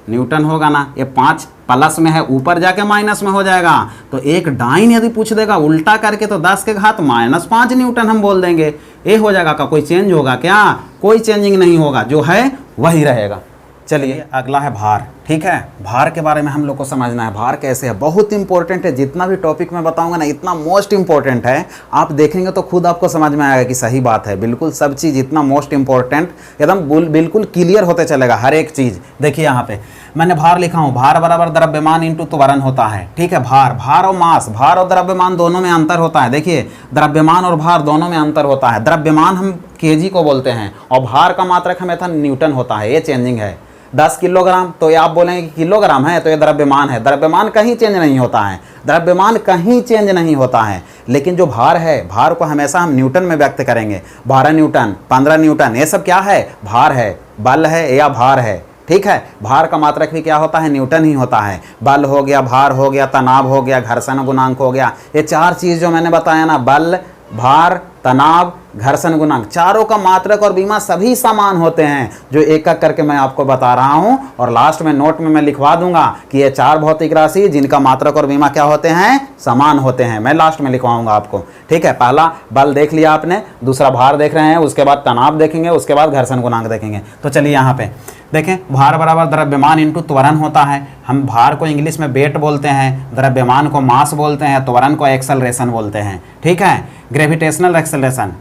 न्यूटन होगा ना, ये 5 प्लस में है, ऊपर जाके माइनस में हो जाएगा। तो 1 डाइन यदि पूछ देगा उल्टा करके, तो 10 के घात -5 न्यूटन हम बोल देंगे, ये हो जाएगा। का कोई चेंज होगा क्या, कोई चेंजिंग नहीं होगा, जो है वही रहेगा। चलिए अगला है भार, ठीक है। भार के बारे में हम लोग को समझना है, भार कैसे है, बहुत इंपॉर्टेंट है। जितना भी टॉपिक मैं बताऊंगा ना, इतना मोस्ट इंपॉर्टेंट है, आप देखेंगे तो खुद आपको समझ में आएगा कि सही बात है। बिल्कुल सब चीज़ इतना मोस्ट इंपॉर्टेंट, एकदम बिल्कुल क्लियर होते चलेगा हर एक चीज़। देखिए यहाँ पे मैंने भार लिखा हूँ, भार बराबर द्रव्यमान इंटू त्वरण होता है, ठीक है। भार और मास, भार और द्रव्यमान दोनों में अंतर होता है। देखिए द्रव्यमान और भार दोनों में अंतर होता है। द्रव्यमान हम केजी को बोलते हैं, और भार का मात्रक हमेशा न्यूटन होता है, ये चेंजिंग है। 10 किलोग्राम, तो ये आप बोलेंगे कि किलोग्राम है, तो ये द्रव्यमान है। द्रव्यमान कहीं चेंज नहीं होता है, द्रव्यमान कहीं चेंज नहीं होता है। लेकिन जो भार है, भार को हमेशा हम न्यूटन में व्यक्त करेंगे। 12 न्यूटन, 15 न्यूटन, ये सब क्या है, भार है, बल है या भार है, ठीक है। भार का मात्रक भी क्या होता है, न्यूटन ही होता है। बल हो गया, भार हो गया, तनाव हो गया, घर्षण गुणांक हो गया। ये 4 चीज़ जो मैंने बताया ना, बल, भार, तनाव, घर्षण गुणांक, चारों का मात्रक और बीमा सभी समान होते हैं, जो एक एक करके मैं आपको बता रहा हूं। और लास्ट में नोट में मैं लिखवा दूंगा कि ये 4 भौतिक राशि जिनका मात्रक और बीमा क्या होते हैं, समान होते हैं, मैं लास्ट में लिखवाऊंगा आपको, ठीक है। पहला बल देख लिया आपने, दूसरा भार देख रहे हैं, उसके बाद तनाव देखेंगे, उसके बाद घर्षण गुणांक देखेंगे। तो चलिए यहाँ पे देखें, भार बराबर द्रव्यमान इंटू त्वरण होता है। हम भार को इंग्लिश में वेट बोलते हैं, द्रव्यमान को मास बोलते हैं, त्वरण को एक्सेलरेशन बोलते हैं, ठीक है। ग्रेविटेशनल एक्सेलरेशन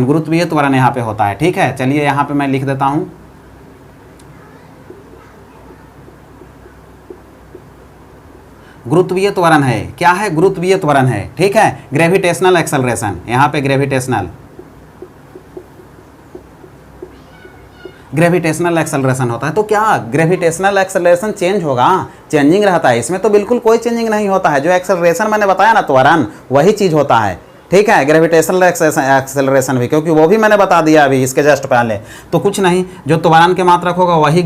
गुरुत्वीय त्वरण यहाँ पे होता है, ठीक है। चलिए यहाँ पे मैं लिख देता हूँ, गुरुत्वीय त्वरण है, क्या है, गुरुत्वीय त्वरण है, ठीक है। ग्रेविटेशनल एक्सेलरेशन, यहाँ पे ग्रेविटेशनल एक्सेलरेशन होता है। तो क्या ग्रेविटेशनल एक्सेलरेशन चेंज होगा, चेंजिंग रहता है, इसमें तो बिल्कुल कोई चेंजिंग नहीं होता है। जो एक्सेलरेशन मैंने बताया ना, त्वरण, वही चीज़ होता है, ठीक है, ग्रेविटेशनल एक्सेलरेशन भी, क्योंकि वो भी मैंने बता दिया अभी इसके जस्ट पहले। तो कुछ नहीं, जो त्वरण के मात्रक होगा वही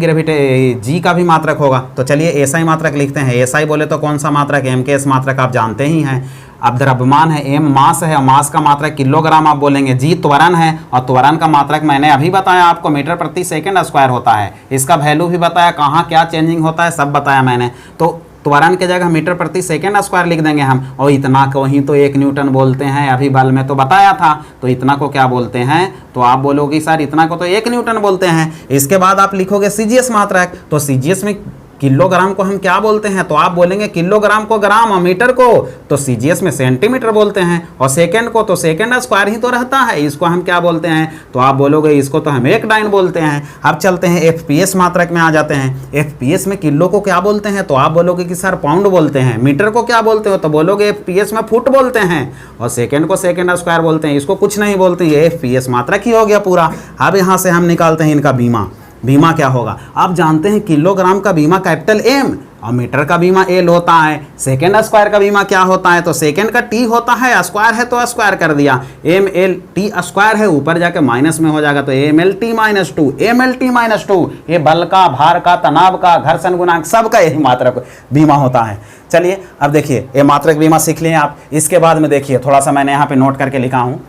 जी का भी मात्रक होगा। तो चलिए एसआई मात्रक लिखते हैं। एसआई बोले तो कौन सा मात्रक, एम के एस मात्रक आप जानते ही हैं। अब द्रव्यमान है, एम मास है, और मास का मात्रक किलोग्राम आप बोलेंगे। जी त्वरण है, और त्वरण का मात्रक मैंने अभी बताया आपको मीटर प्रति सेकंड स्क्वायर होता है। इसका वैल्यू भी बताया, कहाँ क्या चेंजिंग होता है सब बताया मैंने। तो त्वरण के जगह मीटर प्रति सेकंड स्क्वायर लिख देंगे हम। और इतना को ही तो 1 न्यूटन बोलते हैं, अभी बल में तो बताया था। तो इतना को क्या बोलते हैं, तो आप बोलोगे सर इतना को तो 1 न्यूटन बोलते हैं। इसके बाद आप लिखोगे सीजीएस मात्रक। तो सीजीएस में किलोग्राम को हम क्या बोलते हैं, तो आप बोलेंगे किलोग्राम को ग्राम, और मीटर को तो सीजीएस में सेंटीमीटर बोलते हैं, और सेकंड को तो सेकंड स्क्वायर ही तो रहता है, इसको हम क्या बोलते हैं, तो आप बोलोगे इसको तो हम एक डाइन बोलते हैं। अब चलते हैं एफपीएस मात्रक में आ जाते हैं। एफपीएस में किलो को क्या बोलते हैं, तो आप बोलोगे कि सर पाउंड बोलते हैं। मीटर को क्या बोलते हो, तो बोलोगे एफपीएस में फुट बोलते हैं, और सेकंड को सेकंड स्क्वायर बोलते हैं। इसको कुछ नहीं बोलते, ये एफपीएस मात्रक ही हो गया पूरा। अब यहाँ से हम निकालते हैं इनका बीमा। बीमा क्या होगा, आप जानते हैं किलोग्राम का बीमा कैपिटल एम, और मीटर का बीमा एल होता है। सेकेंड स्क्वायर का बीमा क्या होता है, तो सेकेंड का टी होता है, स्क्वायर है तो स्क्वायर कर दिया। एम एल टी स्क्वायर है, ऊपर जाके माइनस में हो जाएगा, तो M L T minus two, M L T minus two. ये बल का, भार का, तनाव का, घर्षण गुणांक सबका यही मात्रक बीमा होता है। चलिए अब देखिए, ये मात्रक बीमा सीख लिए आप। इसके बाद में देखिए, थोड़ा सा मैंने यहाँ पे नोट करके लिखा हूँ।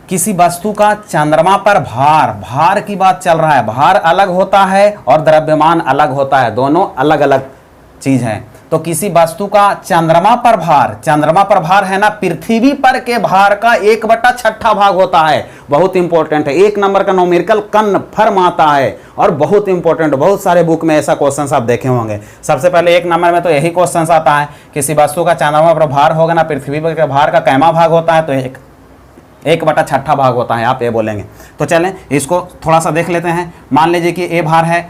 किसी वस्तु का चंद्रमा पर भार, भार की बात चल रहा है। भार अलग होता है और द्रव्यमान अलग होता है, दोनों अलग अलग चीज है। तो किसी वस्तु का चंद्रमा पर भार, चंद्रमा पर भार है ना, पृथ्वी पर के भार का 1/6 भाग होता है। बहुत इंपॉर्टेंट है, 1 नंबर का न्यूमेरिकल कन्फर्म आता है, और बहुत इंपॉर्टेंट, बहुत सारे बुक में ऐसा क्वेश्चन आप देखे होंगे। सबसे पहले 1 नंबर में तो यही क्वेश्चन आता है, किसी वस्तु का चंद्रमा पर भार होगा ना, पृथ्वी पर के भार का कैमा भाग होता है, तो 1/6 भाग होता है, आप ये बोलेंगे। तो चलें इसको थोड़ा सा देख लेते हैं। मान लीजिए कि ये भार है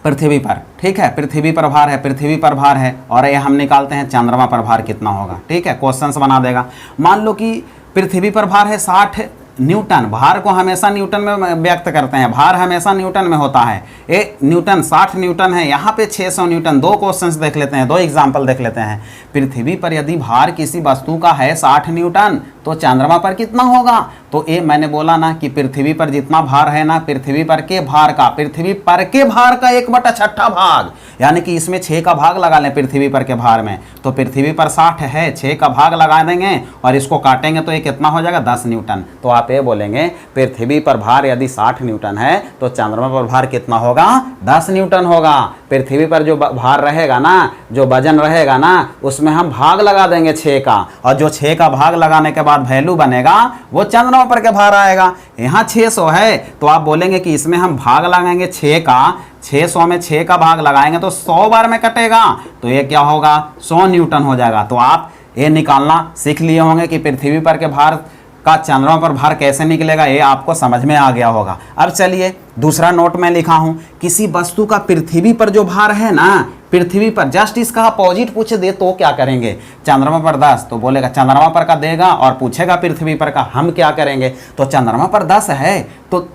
पृथ्वी पर, ठीक है, पृथ्वी पर भार है, पृथ्वी पर भार है, और ये हम निकालते हैं चंद्रमा पर भार कितना होगा। ठीक है, क्वेश्चन बना देगा। मान लो कि पृथ्वी पर भार है 60 न्यूटन। भार को हमेशा न्यूटन में व्यक्त करते हैं, भार हमेशा न्यूटन में होता है। ये न्यूटन 60 न्यूटन है, यहाँ पे 600 न्यूटन। 2 क्वेश्चंस देख लेते हैं, 2 एग्जाम्पल देख लेते हैं। पृथ्वी पर यदि भार किसी वस्तु का है 60 न्यूटन, तो चंद्रमा पर कितना होगा, तो ये मैंने बोला ना कि पृथ्वी पर जितना भार है ना, पृथ्वी पर के भार का, पृथ्वी पर के भार का 1/6 भाग, यानी कि इसमें 6 का भाग लगा लें पृथ्वी पर के भार में। तो पृथ्वी पर 60 है, 6 का भाग लगा देंगे और इसको काटेंगे तो ये कितना हो जाएगा, 10 न्यूटन। तो आप ये बोलेंगे पृथ्वी पर भार यदि 60 न्यूटन है तो चंद्रमा पर भार कितना होगा, 10 न्यूटन होगा। पृथ्वी पर जो भार रहेगा ना, जो वजन रहेगा ना, उसमें हम भाग लगा देंगे 6 का, और जो 6 का भाग लगाने के बाद वैल्यू बनेगा वो चंद्रमा पर के भार आएगा। यहाँ 600 है, तो आप बोलेंगे कि इसमें हम भाग लगाएंगे 6 का, 600 में 6 का भाग लगाएंगे तो 100 बार में कटेगा, तो ये क्या होगा, 100 न्यूटन हो जाएगा। तो आप ये निकालना सीख लिए होंगे कि पृथ्वी पर के भार का चंद्रमा पर भार कैसे निकलेगा, ये आपको समझ में आ गया होगा। अब चलिए दूसरा नोट में लिखा हूं, किसी वस्तु का पृथ्वी पर जो भार है ना, पृथ्वी पर जस्ट इसका अपोजिट पूछ दे तो क्या करेंगे, चंद्रमा पर 10 तो बोलेगा चंद्रमा पर का देगा, और पूछेगा पृथ्वी पर का, हम क्या करेंगे, तो चंद्रमा पर 10 है तो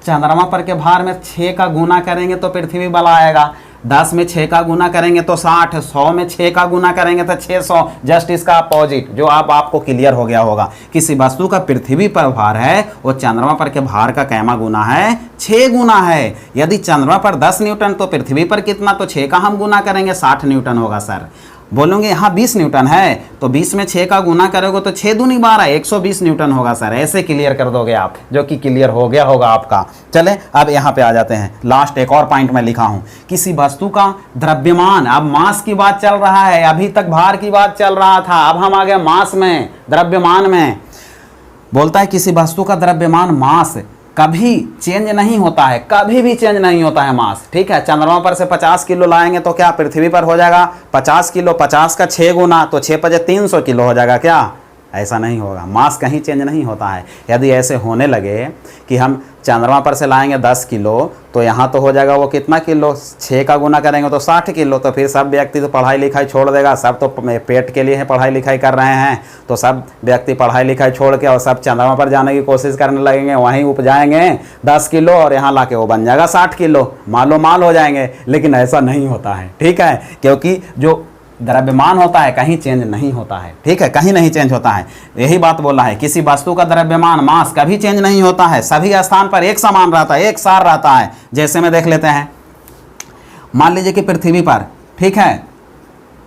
चंद्रमा पर के भार में 6 का गुना करेंगे तो पृथ्वी बल आएगा। 10 में 6 का गुना करेंगे तो 60, 100 में 6 का गुना करेंगे तो 600। जस्ट इसका अपोजिट जो आपको क्लियर हो गया होगा। किसी वस्तु का पृथ्वी पर भार है वो चंद्रमा पर के भार का कैमा गुना है, 6 गुना है। यदि चंद्रमा पर 10 न्यूटन तो पृथ्वी पर कितना, तो 6 का हम गुना करेंगे 60 न्यूटन होगा। सर बोलोगे यहाँ 20 न्यूटन है तो 20 में 6 का गुना करोगे तो 6 दूनी 12, 120 न्यूटन होगा। सर ऐसे क्लियर कर दोगे आप, जो कि क्लियर हो गया होगा आपका। चले अब यहाँ पे आ जाते हैं, लास्ट एक और पॉइंट में लिखा हूँ, किसी वस्तु का द्रव्यमान। अब मास की बात चल रहा है, अभी तक भार की बात चल रहा था, अब हम आ गए मास में, द्रव्यमान में। बोलता है किसी वस्तु का द्रव्यमान मास कभी चेंज नहीं होता है, कभी भी चेंज नहीं होता है मास। ठीक है, चंद्रमा पर से 50 किलो लाएंगे तो क्या पृथ्वी पर हो जाएगा 50 किलो, 50 का 6 गुना तो 6 × 300 किलो हो जाएगा क्या, ऐसा नहीं होगा। मास कहीं चेंज नहीं होता है। यदि ऐसे होने लगे कि हम चंद्रमा पर से लाएंगे 10 किलो तो यहाँ तो हो जाएगा वो कितना किलो, 6 का गुना करेंगे तो 60 किलो। तो फिर सब व्यक्ति तो पढ़ाई लिखाई छोड़ देगा, सब तो पेट के लिए है पढ़ाई लिखाई कर रहे हैं, तो सब व्यक्ति पढ़ाई लिखाई छोड़ के और सब चंद्रमा पर जाने की कोशिश करने लगेंगे, वहीं उपजाएंगे 10 किलो और यहाँ ला के वो बन जाएगा 60 किलो, मालो माल हो जाएंगे। लेकिन ऐसा नहीं होता है, ठीक है, क्योंकि जो द्रव्यमान होता है, कहीं चेंज नहीं होता है, ठीक है, कहीं नहीं चेंज होता है। यही बात बोला है, किसी वस्तु का द्रव्यमान मास कभी चेंज नहीं होता है, सभी स्थान पर एक समान रहता है, एक सार रहता है। जैसे में देख लेते हैं, मान लीजिए कि पृथ्वी पर, ठीक है,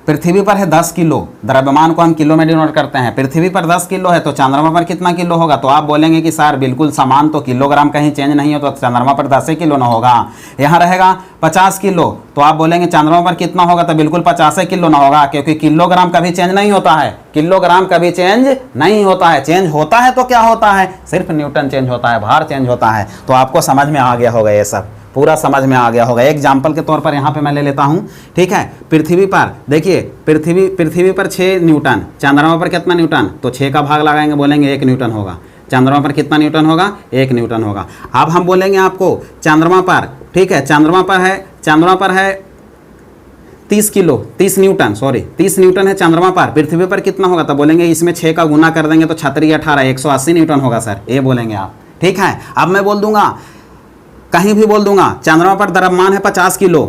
पृथ्वी पर है 10 किलो, द्रव्यमान को हम किलो में डिनोट करते हैं। पृथ्वी पर 10 किलो है तो चंद्रमा पर कितना किलो होगा? तो आप बोलेंगे कि सर बिल्कुल समान, तो किलोग्राम कहीं चेंज नहीं हो, तो चंद्रमा पर 10 किलो ना होगा। यहाँ रहेगा 50 किलो, तो आप बोलेंगे चंद्रमा पर कितना होगा? तो बिल्कुल 50 किलो ना होगा, क्योंकि किलोग्राम कभी चेंज नहीं होता है, किलोग्राम कभी चेंज नहीं होता है। चेंज होता है तो क्या होता है? सिर्फ न्यूटन चेंज होता है, भार चेंज होता है। तो आपको समझ में आ गया होगा, ये सब पूरा समझ में आ गया होगा। एग्जाम्पल के तौर पर यहाँ पे मैं ले लेता हूँ, ठीक है। पृथ्वी पर देखिए, पृथ्वी पर 6 न्यूटन, चंद्रमा पर कितना न्यूटन? तो 6 का भाग लगाएंगे, बोलेंगे 1 न्यूटन होगा। चंद्रमा पर कितना न्यूटन होगा? 1 न्यूटन होगा। अब हम बोलेंगे आपको चंद्रमा पर, ठीक है, चंद्रमा पर है 30 किलो, 30 न्यूटन, सॉरी 30 न्यूटन है चंद्रमा पर। पृथ्वी पर कितना होगा? तो बोलेंगे इसमें 6 का गुना कर देंगे तो 36 18 180 न्यूटन होगा सर, ये बोलेंगे आप, ठीक है। अब मैं बोल दूंगा, कहीं भी बोल दूंगा, चंद्रमा पर द्रव्यमान है 50 किलो,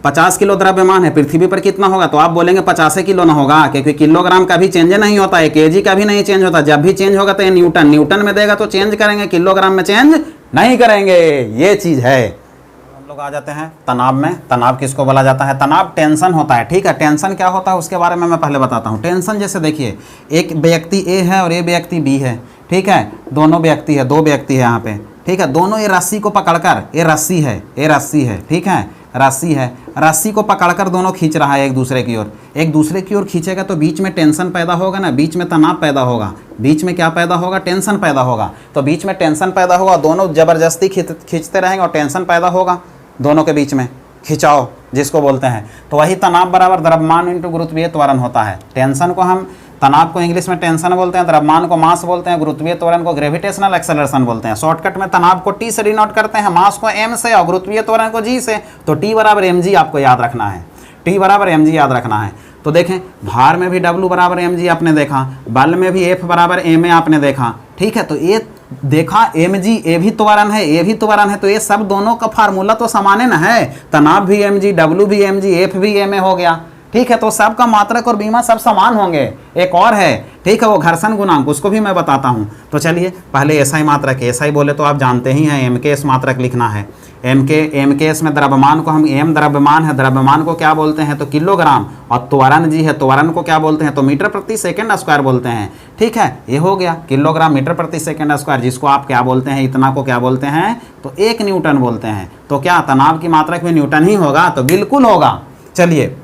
50 किलो द्रव्यमान है, पृथ्वी पर कितना होगा? तो आप बोलेंगे 50 किलो ना होगा, क्योंकि किलोग्राम का भी चेंज नहीं होता है, केजी का भी नहीं चेंज होता। जब भी चेंज होगा तो ये न्यूटन में देगा तो चेंज करेंगे, किलोग्राम में चेंज नहीं करेंगे, ये चीज है। हम लोग आ जाते हैं तनाव में। तनाव किसको बोला जाता है? तनाव टेंशन होता है, ठीक है। टेंशन क्या होता है उसके बारे में मैं पहले बताता हूँ। टेंशन जैसे देखिए, एक व्यक्ति ए है और ये व्यक्ति बी है, ठीक है, दोनों व्यक्ति है, 2 व्यक्ति है यहाँ पे, ठीक है। दोनों ये रस्सी को पकड़कर, ये रस्सी है, ठीक है, रस्सी है, रस्सी को पकड़कर दोनों खींच रहा है एक दूसरे की ओर खींचेगा तो बीच में टेंशन पैदा होगा ना, बीच में तनाव पैदा होगा। बीच में क्या पैदा होगा? टेंशन पैदा होगा। तो बीच में टेंशन पैदा होगा, दोनों जबरदस्ती खींचते रहेंगे और टेंशन पैदा होगा दोनों के बीच में, खिंचाव जिसको बोलते हैं। तो वही तनाव बराबर द्रव्यमान इंटू गुरुत्वीय त्वरण होता है। टेंशन को हम, तनाव को इंग्लिश में टेंशन बोलते हैं, द्रव्यमान को मास बोलते हैं, गुरुत्वीय त्वरण को ग्रेविटेशनल एक्सेलरेशन बोलते हैं। शॉर्टकट में तनाव को टी से डिनोट करते हैं, मास को m से और गुरुत्वीय त्वरण को g से। तो t बराबर mg आपको याद रखना है, t बराबर mg याद रखना है। तो देखें, भार में भी w बराबर mg आपने देखा, बल में भी F बराबर ma आपने देखा, ठीक है। तो ये देखा mg, ए भी त्वरण है, ए भी त्वरण है, तो ये सब दोनों का फार्मूला तो समान है ना है। तनाव भी mg, w भी mg, F भी ma हो गया, ठीक है। तो सबका मात्रक और बीमा सब समान होंगे। एक और है, ठीक है, वो घर्षण गुणांक, उसको भी मैं बताता हूँ। तो चलिए पहले SI मात्रक, SI बोले तो आप जानते ही हैं, MKS मात्रक लिखना है। MKS में द्रव्यमान को हम, m द्रव्यमान है, द्रव्यमान को क्या बोलते हैं? तो किलोग्राम, और त्वरण जी है, त्वरण को क्या बोलते हैं? तो मीटर प्रति सेकंड स्क्वायर बोलते हैं, ठीक है। ये हो गया किलोग्राम मीटर प्रति सेकंड स्क्वायर, जिसको आप क्या बोलते हैं? इतना को क्या बोलते हैं? तो 1 न्यूटन बोलते हैं। तो क्या तनाव की मात्रक में न्यूटन ही होगा? तो बिल्कुल होगा। चलिए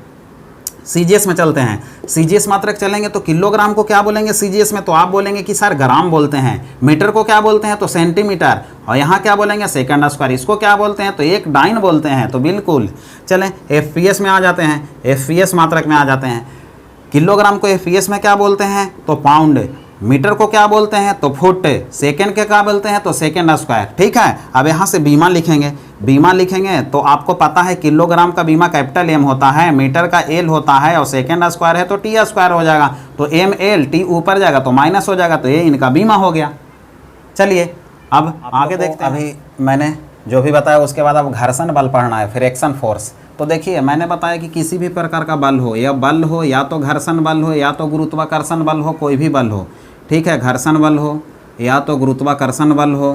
CGS में चलते हैं। CGS मात्रक चलेंगे तो किलोग्राम को क्या बोलेंगे CGS में? तो आप बोलेंगे कि सर ग्राम बोलते हैं। मीटर को क्या बोलते हैं? तो सेंटीमीटर। और यहाँ क्या बोलेंगे? Second square. इसको क्या बोलते हैं? तो 1 डाइन बोलते हैं। तो बिल्कुल चलें FPS में आ जाते हैं, FPS मात्रक में आ जाते हैं। किलोग्राम को FPS में क्या बोलते हैं? तो पाउंड। मीटर को क्या बोलते हैं? तो फुट। सेकंड के क्या बोलते हैं? तो सेकंड स्क्वायर, ठीक है। अब यहाँ से बीमा लिखेंगे, बीमा लिखेंगे तो आपको पता है किलोग्राम का बीमा कैपिटल M होता है, मीटर का L होता है, और सेकंड स्क्वायर है तो T स्क्वायर हो जाएगा। तो ML, T ऊपर जाएगा तो माइनस हो जाएगा, तो ये इनका बीमा हो गया। चलिए अब आगे देखते हैं। अभी मैंने जो भी बताया उसके बाद अब घर्षण बल पढ़ना है, फ्रिक्शन फोर्स। तो देखिए मैंने बताया कि किसी भी प्रकार का बल हो, या तो घर्षण बल हो, या तो गुरुत्वाकर्षण बल हो, कोई भी बल हो, ठीक है, घर्षण बल हो या तो गुरुत्वाकर्षण बल हो,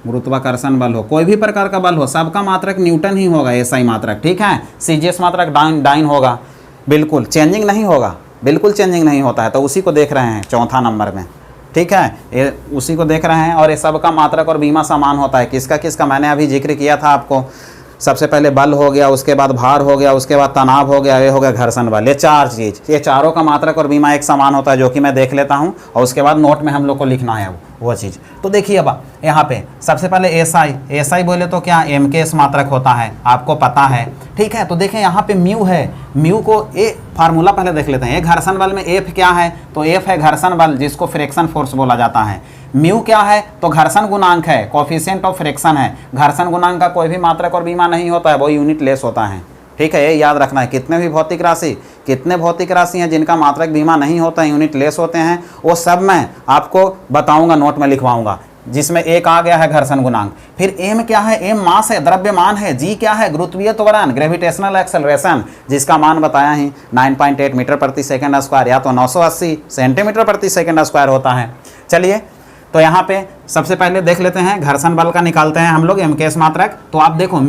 गुरुत्वाकर्षण बल हो, कोई भी प्रकार का बल हो, सबका मात्रक न्यूटन ही होगा, SI मात्रक, ठीक है। CGS मात्रक डाइन होगा, बिल्कुल चेंजिंग नहीं होगा, बिल्कुल चेंजिंग नहीं होता है। तो उसी को देख रहे हैं चौथा नंबर में, ठीक है, ये उसी को देख रहे हैं। और ये सब का मात्रक और बीमा समान होता है। किसका किसका मैंने अभी जिक्र किया था आपको। सबसे पहले बल हो गया, उसके बाद भार हो गया, उसके बाद तनाव हो गया, ये हो गया घर्षण बल। ये 4 चीज़, ये चारों का मात्रक और बीमा एक समान होता है, जो कि मैं देख लेता हूँ और उसके बाद नोट में हम लोग को लिखना है वो चीज़। तो देखिए अब यहाँ पे सबसे पहले SI बोले तो क्या MKS मात्रक होता है, आपको पता है, ठीक है। तो देखें यहाँ पे म्यू है, म्यू को फार्मूला पहले देख लेते हैं। एक घर्षण बल में F क्या है? तो F है घर्षण बल, जिसको फ्रिक्शन फोर्स बोला जाता है। म्यू क्या है? तो घर्षण गुणांक है, कोफिशिएंट ऑफ फ्रिक्शन है। घर्षण गुणांक का कोई भी मात्रक और बीमा नहीं होता है, वो यूनिट लेस होता है, ठीक है, ये याद रखना है। कितने भौतिक राशि हैं जिनका मात्रक बीमा नहीं होता है, यूनिट लेस होते हैं, वो सब मैं आपको बताऊंगा, नोट में लिखवाऊंगा। जिसमें एक आ गया है घर्षण गुणांक। फिर एम क्या है, एम मास है, द्रव्यमान है। जी क्या है, गुरुत्वीय त्वरण, ग्रेविटेशनल एक्सेलरेशन, जिसका मान बताया ही 9.8 मीटर प्रति सेकंड स्क्वायर या तो 980 सेंटीमीटर प्रति सेकंड स्क्वायर होता है। चलिए तो यहाँ पे सबसे पहले देख लेते हैं घर्षण बल का निकालते हैं हम लोग एमकेएस मात्रक। तो आप देखो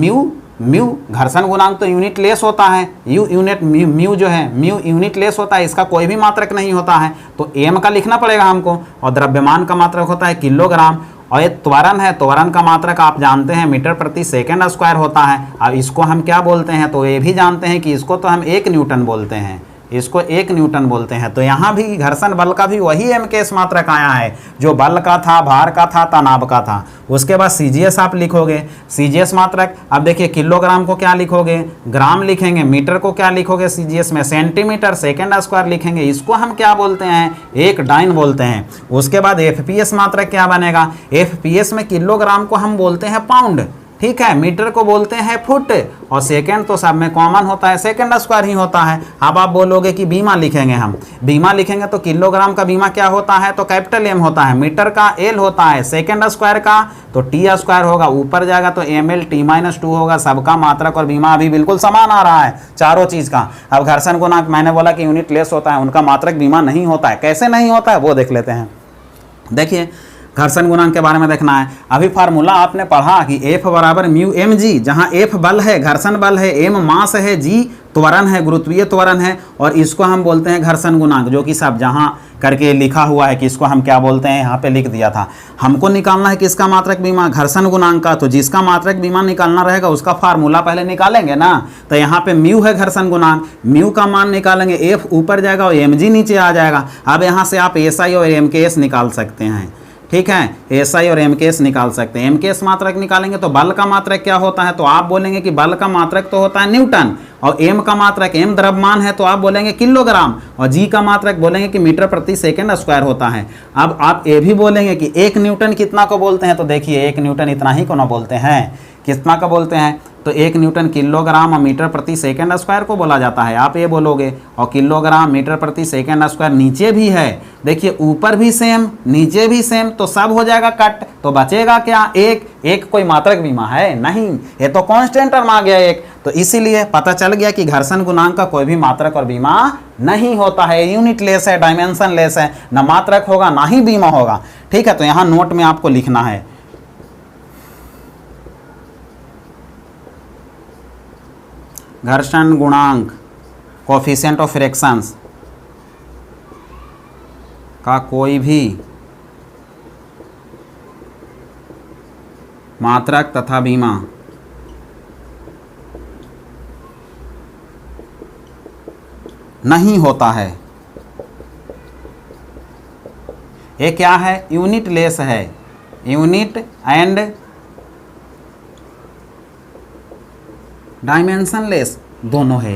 म्यू घर्षण गुणांक तो यूनिट लेस होता है, म्यू जो है म्यू यूनिट लेस होता है, इसका कोई भी मात्रक नहीं होता है, तो एम का लिखना पड़ेगा हमको। और द्रव्यमान का मात्रक होता है किलोग्राम, और ये त्वरण है, त्वरण का मात्रक आप जानते हैं मीटर प्रति सेकंड स्क्वायर होता है। अब इसको हम क्या बोलते हैं, तो ये भी जानते हैं कि इसको तो हम 1 न्यूटन बोलते हैं, इसको 1 न्यूटन बोलते हैं। तो यहाँ भी घर्षण बल का भी वही एमकेएस मात्रक आया है जो बल का था, भार का था, तनाव का था। उसके बाद सीजीएस आप लिखोगे, सीजीएस मात्रक। अब देखिए किलोग्राम को क्या लिखोगे, ग्राम लिखेंगे, मीटर को क्या लिखोगे सीजीएस में, सेंटीमीटर सेकेंड स्क्वायर लिखेंगे, इसको हम क्या बोलते हैं, 1 डाइन बोलते हैं। उसके बाद एफपीएस मात्रक क्या बनेगा, एफपीएस में किलोग्राम को हम बोलते हैं पाउंड, ठीक है, मीटर को बोलते हैं फुट, और सेकंड तो सब में कॉमन होता है, सेकंड स्क्वायर ही होता है। अब आप बोलोगे कि बीमा लिखेंगे, हम बीमा लिखेंगे तो किलोग्राम का बीमा क्या होता है, तो कैपिटल एम होता है, मीटर का एल होता है, सेकंड स्क्वायर का तो टी स्क्वायर होगा, ऊपर जाएगा तो एम एल टी-2 होगा। सबका मात्रक और बीमा अभी बिल्कुल समान आ रहा है चारों चीज़ का। अब घर्षण गुणांक मैंने बोला कि यूनिट लेस होता है, उनका मात्रक बीमा नहीं होता है, कैसे नहीं होता है वो देख लेते हैं। देखिए घर्षण गुणांक के बारे में देखना है। अभी फार्मूला आपने पढ़ा कि F बराबर म्यू एम जी, जहाँ F बल है, घर्षण बल है, M मास है, G त्वरण है, गुरुत्वीय त्वरण है, और इसको हम बोलते हैं घर्षण गुणांक, जो कि सब जहाँ करके लिखा हुआ है कि इसको हम क्या बोलते हैं, यहाँ पे लिख दिया था। हमको निकालना है किसका मात्रक बीमा, घर्षण गुणांक का। तो जिसका मात्रक बीमा निकालना रहेगा उसका फार्मूला पहले निकालेंगे ना। तो यहाँ पे म्यू है घर्षण गुणांक, म्यू का मान निकालेंगे, F ऊपर जाएगा और mg नीचे आ जाएगा। अब यहाँ से आप SI और MKS निकाल सकते हैं, ठीक है, एसआई और एमकेएस निकाल सकते हैं। एमकेएस मात्रक निकालेंगे तो बल का मात्रक क्या होता है, तो आप बोलेंगे कि बल का मात्रक तो होता है न्यूटन, और एम का मात्रक, एम द्रव्यमान है तो आप बोलेंगे किलोग्राम, और जी का मात्रक बोलेंगे कि मीटर प्रति सेकंड स्क्वायर होता है। अब आप ये भी बोलेंगे कि 1 न्यूटन कितना को बोलते हैं, तो देखिए 1 न्यूटन इतना ही को ना बोलते हैं, कितना का बोलते हैं, तो 1 न्यूटन किलोग्राम और मीटर प्रति सेकंड स्क्वायर को बोला जाता है, आप ये बोलोगे। और किलोग्राम मीटर प्रति सेकंड स्क्वायर नीचे भी है, देखिए ऊपर भी सेम नीचे भी सेम, तो सब हो जाएगा कट, तो बचेगा क्या, एक कोई मात्रक बीमा है नहीं, ये तो कांस्टेंट टर्म आ गया एक। तो इसीलिए पता चल गया कि घर्षण गुणांक का कोई भी मात्रक और बीमा नहीं होता है, यूनिट लेस है, डायमेंशन लेस है, ना मात्रक होगा ना ही बीमा होगा, ठीक है। तो यहाँ नोट में आपको लिखना है घर्षण गुणांक कोफिशिएंट ऑफ फ्रैक्शंस का कोई भी मात्रक तथा बीमा नहीं होता है। ये क्या है, यूनिट लेस है, यूनिट एंड डायमेंशन लेस दोनों है,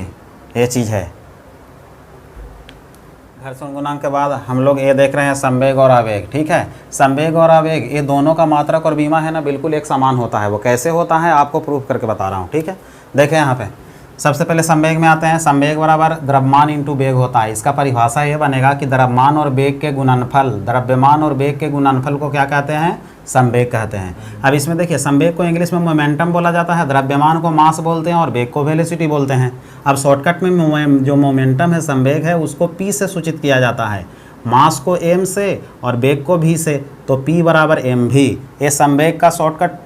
ये चीज़ है। घर्षण गुणांक के बाद हम लोग ये देख रहे हैं संवेग और आवेग, ठीक है। संवेग और आवेग ये दोनों का मात्रक और बीमा है ना बिल्कुल एक समान होता है। वो कैसे होता है आपको प्रूफ करके बता रहा हूँ, ठीक है। देखें यहाँ पे सबसे पहले संवेग में आते हैं। संवेग बराबर द्रव्यमान इंटू वेग होता है। इसका परिभाषा ये बनेगा कि द्रव्यमान और वेग के गुणनफल, द्रव्यमान और वेग के गुणनफल को क्या कहते हैं, संवेग कहते हैं। अब इसमें देखिए संवेग को इंग्लिश में मोमेंटम बोला जाता है, द्रव्यमान को मास बोलते हैं और वेग को वेलोसिटी बोलते हैं। अब शॉर्टकट में जो मोमेंटम है, संवेग है, उसको P से सूचित किया जाता है, मास को m से और वेग को v से, तो P बराबर mv। ये संवेग का शॉर्टकट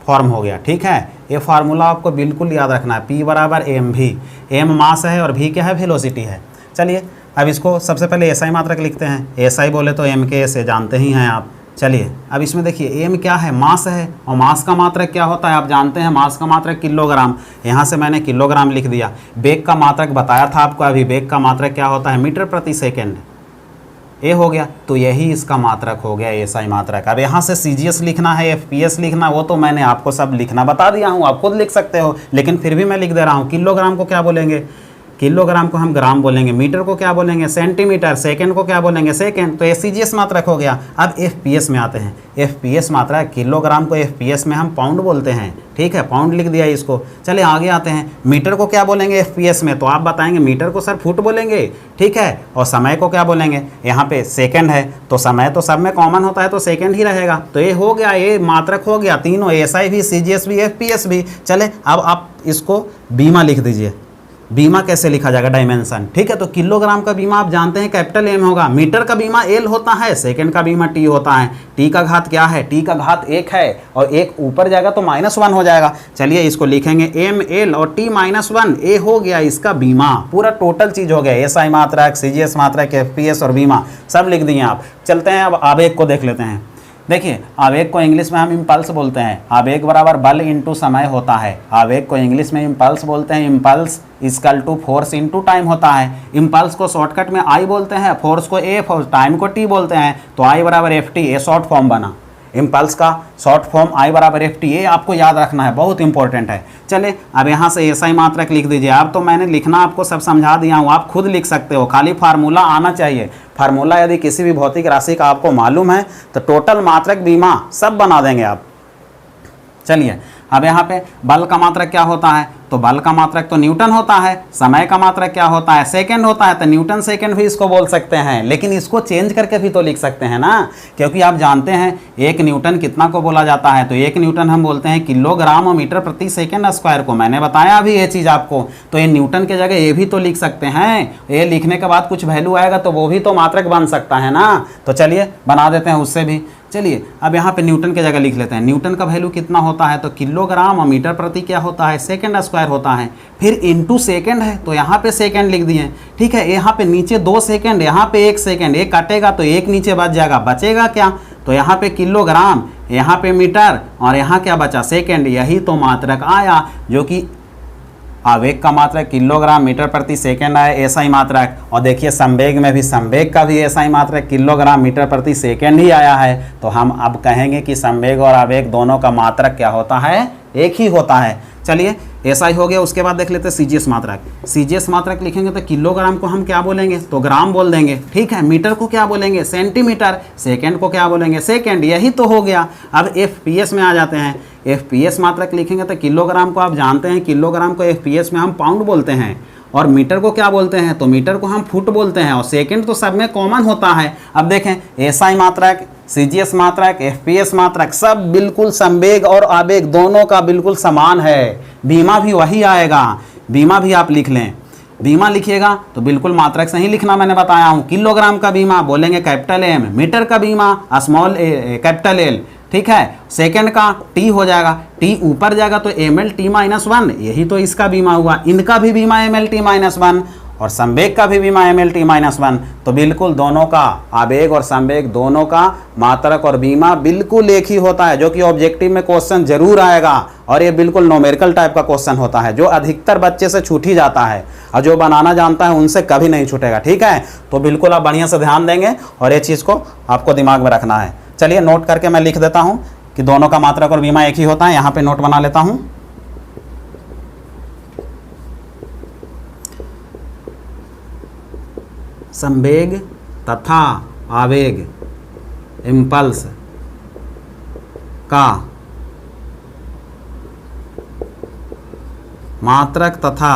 फॉर्म हो गया, ठीक है। ये फार्मूला आपको बिल्कुल याद रखना है, P बराबर mv, m मास है और v क्या है, वेलोसिटी है। चलिए अब इसको सबसे पहले SI मात्रक लिखते हैं। SI बोले तो m के से जानते ही हैं आप। चलिए अब इसमें देखिए m क्या है, मास है, और मास का मात्रक क्या होता है आप जानते हैं, मास का मात्रक किलोग्राम, यहाँ से मैंने किलोग्राम लिख दिया। वेग का मात्रक बताया था आपको अभी, वेग का मात्रक क्या होता है, मीटर प्रति सेकेंड, ये हो गया। तो यही इसका मात्रक हो गया, SI मात्रक। अब यहाँ से CGS लिखना है, FPS लिखना, वो तो मैंने आपको सब लिखना बता दिया हूँ, आप खुद लिख सकते हो, लेकिन फिर भी मैं लिख दे रहा हूँ। किलोग्राम को क्या बोलेंगे, किलोग्राम को हम ग्राम बोलेंगे, मीटर को क्या बोलेंगे सेंटीमीटर, सेकंड को क्या बोलेंगे सेकंड। तो एससीजीएस मात्रक हो गया। अब एफपीएस में आते हैं। एफपीएस मात्रक, किलोग्राम को एफपीएस में हम पाउंड बोलते हैं, ठीक है, पाउंड लिख दिया इसको। चलिए आगे आते हैं, मीटर को क्या बोलेंगे एफपीएस में, तो आप बताएंगे मीटर को सर फुट बोलेंगे, ठीक है। और समय को क्या बोलेंगे, यहाँ पे सेकंड है तो समय तो सब में कॉमन होता है तो सेकंड ही रहेगा। तो ये हो गया, ये मात्रक हो गया तीनों, एसआई भी, सीजीएस भी, एफपीएस भी। चले अब आप इसको बीमा लिख दीजिए। बीमा कैसे लिखा जाएगा, डायमेंशन, ठीक है। तो किलोग्राम का बीमा आप जानते हैं कैपिटल एम होगा, मीटर का बीमा एल होता है, सेकंड का बीमा टी होता है। टी का घात क्या है, टी का घात 1 है और 1 ऊपर जाएगा तो -1 हो जाएगा। चलिए इसको लिखेंगे एम एल और टी -1, ए हो गया इसका बीमा, पूरा टोटल चीज हो गया, एसआई मात्रक, सीजीएस मात्रक, एफपीएस और बीमा सब लिख दिए आप। चलते हैं अब आवेग को देख लेते हैं। देखिए आवेग को इंग्लिश में हम इम्पल्स बोलते हैं। आवेग बराबर बल इंटू समय होता है। आवेग को इंग्लिश में इम्पल्स बोलते हैं। Impulse equal to force into time होता है। इम्पल्स को शॉर्टकट में आई बोलते हैं, फोर्स को ए, टाइम को टी बोलते हैं। तो आई बराबर एफ टी, ये शॉर्ट फॉर्म बना। इम्पल्स का शॉर्ट फॉर्म आई बराबर एफ टी, ये आपको याद रखना है, बहुत इंपॉर्टेंट है। चले अब यहाँ से एसआई मात्रक लिख दीजिए। अब तो मैंने लिखना आपको सब समझा दिया हूँ, आप खुद लिख सकते हो, खाली फार्मूला आना चाहिए। फार्मूला यदि किसी भी भौतिक राशि का आपको मालूम है तो टोटल मात्रक, बीमा सब बना देंगे आप। चलिए अब यहाँ पे बल का मात्रक क्या होता है, तो बल का मात्रक तो न्यूटन होता है। समय का मात्रक क्या होता है, सेकंड होता है, तो न्यूटन सेकंड भी इसको बोल सकते हैं, लेकिन इसको चेंज करके भी तो लिख सकते हैं ना, क्योंकि आप जानते हैं 1 न्यूटन कितना को बोला जाता है, तो 1 न्यूटन हम बोलते हैं किलोग्राम मीटर प्रति सेकंड स्क्वायर को। मैंने बताया अभी ये चीज़ आपको, तो ये न्यूटन की जगह ये भी तो लिख सकते हैं। ये लिखने के बाद कुछ वैल्यू आएगा तो वो भी तो मात्रक बन सकता है ना। तो चलिए बना देते हैं उससे भी। चलिए अब यहाँ पे न्यूटन की जगह लिख लेते हैं। न्यूटन का वैल्यू कितना होता है, तो किलोग्राम और मीटर प्रति क्या होता है, सेकंड स्क्वायर होता है। फिर इनटू सेकंड है तो यहाँ पे सेकंड लिख दिए, ठीक है। यहाँ पे नीचे 2 सेकंड, यहाँ पे 1 सेकंड, एक काटेगा तो 1 नीचे बच जाएगा, बचेगा क्या, तो यहाँ पे किलोग्राम, यहाँ पे मीटर और यहाँ क्या बचा सेकंड। यही तो मात्रक आया, जो कि आवेग का मात्रक किलोग्राम मीटर प्रति सेकंड है, एसआई मात्रक। और देखिए संवेग में भी, संवेग का भी एसआई मात्रक किलोग्राम मीटर प्रति सेकंड ही आया है। तो हम अब कहेंगे कि संवेग और आवेग दोनों का मात्रक क्या होता है, एक ही होता है। चलिए एसआई हो गया। उसके बाद देख लेते हैं सीजीएस मात्रक। सीजीएस मात्रक लिखेंगे तो किलोग्राम को हम क्या बोलेंगे, तो ग्राम बोल देंगे, ठीक है। मीटर को क्या बोलेंगे, सेंटीमीटर। सेकंड को क्या बोलेंगे, सेकंड। यही तो हो गया। अब एफपीएस में आ जाते हैं। एफपीएस मात्रक लिखेंगे तो किलोग्राम को आप जानते हैं, किलोग्राम को एफपीएस में हम पाउंड बोलते हैं। और मीटर को क्या बोलते हैं, तो मीटर को हम फुट बोलते हैं। और सेकंड तो सब में कॉमन होता है। अब देखें एसआई मात्रक, सीजीएस मात्रक, एफपीएस मात्रक सब बिल्कुल संवेग और आवेग दोनों का बिल्कुल समान है। बीमा भी वही आएगा, बीमा भी आप लिख लें। बीमा लिखिएगा तो बिल्कुल मात्रक सही लिखना, मैंने बताया हूँ। किलोग्राम का बीमा बोलेंगे कैपिटल एम, मीटर का बीमा स्मॉल कैपिटल एल, ठीक है। सेकंड का टी हो जाएगा, टी ऊपर जाएगा तो एम एल टी -1, यही तो इसका बीमा हुआ। इनका भी बीमा एम एल टी -1 और संवेग का भी बीमा एम एल टी -1। तो बिल्कुल दोनों का, आवेग और संवेग दोनों का मात्रक और बीमा बिल्कुल एक ही होता है, जो कि ऑब्जेक्टिव में क्वेश्चन जरूर आएगा। और ये बिल्कुल न्यूमेरिकल टाइप का क्वेश्चन होता है, जो अधिकतर बच्चे से छूट ही जाता है, और जो बनाना जानता है उनसे कभी नहीं छूटेगा, ठीक है। तो बिल्कुल आप बढ़िया से ध्यान देंगे और ये चीज़ को आपको दिमाग में रखना है। चलिए नोट करके मैं लिख देता हूँ कि दोनों का मात्रक और बीमा एक ही होता है। यहाँ पे नोट बना लेता हूँ। संवेग तथा आवेग, इम्पल्स का मात्रक तथा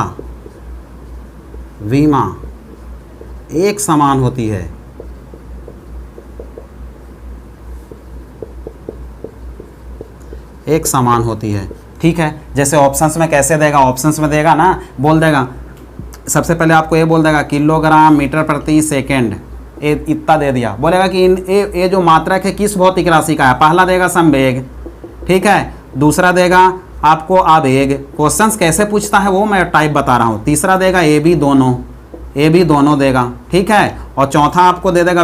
बीमा एक समान होती है। एक समान होती है, ठीक है। जैसे ऑप्शंस में कैसे देगा, ऑप्शंस में देगा ना, बोल देगा सबसे पहले आपको ये बोल देगा किलोग्राम मीटर प्रति सेकंड, इतना दे दिया। बोलेगा कि ये जो मात्रक है किस भौतिक राशि का है। पहला देगा संवेग, ठीक है। दूसरा देगा आपको आवेग। क्वेश्चंस कैसे पूछता है वो मैं टाइप बता रहा हूँ। तीसरा देगा ए बी दोनों देगा, ठीक है। और चौथा आपको दे देगा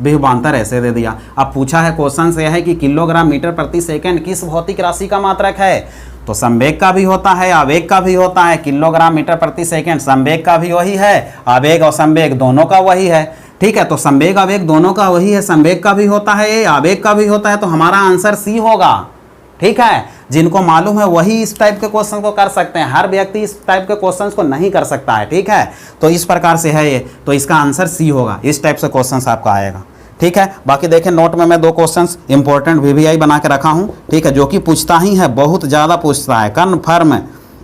विभवांतर ऐसे दे दिया। अब पूछा है क्वेश्चन से है कि किलोग्राम मीटर प्रति सेकंड किस भौतिक राशि का मात्रक है, तो संवेग का भी होता है, आवेग का भी होता है। किलोग्राम मीटर प्रति सेकंड संवेग का भी वही है, आवेग और संवेग दोनों का वही है, ठीक है। तो संवेग आवेग दोनों का वही है, संवेग का भी होता है, आवेग का भी होता है। तो हमारा आंसर सी होगा, ठीक है। जिनको मालूम है वही इस टाइप के क्वेश्चन को कर सकते हैं, हर व्यक्ति इस टाइप के क्वेश्चन को नहीं कर सकता है, ठीक है। तो इस प्रकार से है ये, तो इसका आंसर सी होगा, इस टाइप से क्वेश्चन आपका आएगा, ठीक है। बाकी देखें नोट में मैं 2 क्वेश्चंस इंपॉर्टेंट VVI बना के रखा हूं, ठीक है, जो कि पूछता ही है, बहुत ज़्यादा पूछता है, कन्फर्म।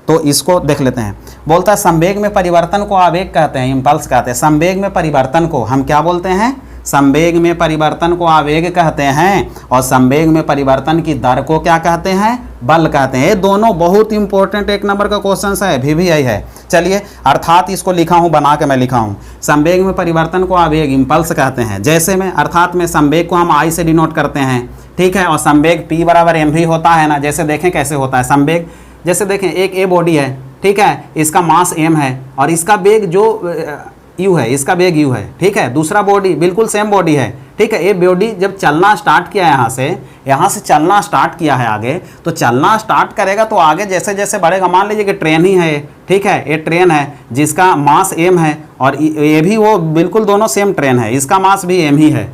तो इसको देख लेते हैं। बोलता है संवेग में परिवर्तन को आवेग कहते हैं, इम्पल्स कहते हैं। संवेग में परिवर्तन को हम क्या बोलते हैं? संवेग में परिवर्तन को आवेग कहते हैं, और संवेग में परिवर्तन की दर को क्या कहते हैं? बल कहते हैं। ये दोनों बहुत इंपॉर्टेंट 1 नंबर का क्वेश्चन है, VVI है। चलिए, अर्थात इसको लिखा हूं, बना के मैं लिखा हूं। संवेग में परिवर्तन को आवेग इम्पल्स कहते हैं। जैसे में अर्थात में संवेग को हम I से डिनोट करते हैं, ठीक है, और संवेग P बराबर mv होता है ना। जैसे देखें कैसे होता है संवेग, जैसे देखें एक A बॉडी है, ठीक है, इसका मास m है और इसका वेग जो u है, इसका वेग u है, ठीक है। दूसरा बॉडी बिल्कुल सेम बॉडी है, ठीक है। ये बॉडी जब चलना स्टार्ट किया है, यहाँ से चलना स्टार्ट किया है आगे, तो चलना स्टार्ट करेगा तो आगे जैसे जैसे बढ़ेगा, मान लीजिए कि ट्रेन ही है, ठीक है, ये ट्रेन है जिसका मास m है और ये भी वो बिल्कुल दोनों सेम ट्रेन है, इसका मास भी m ही है।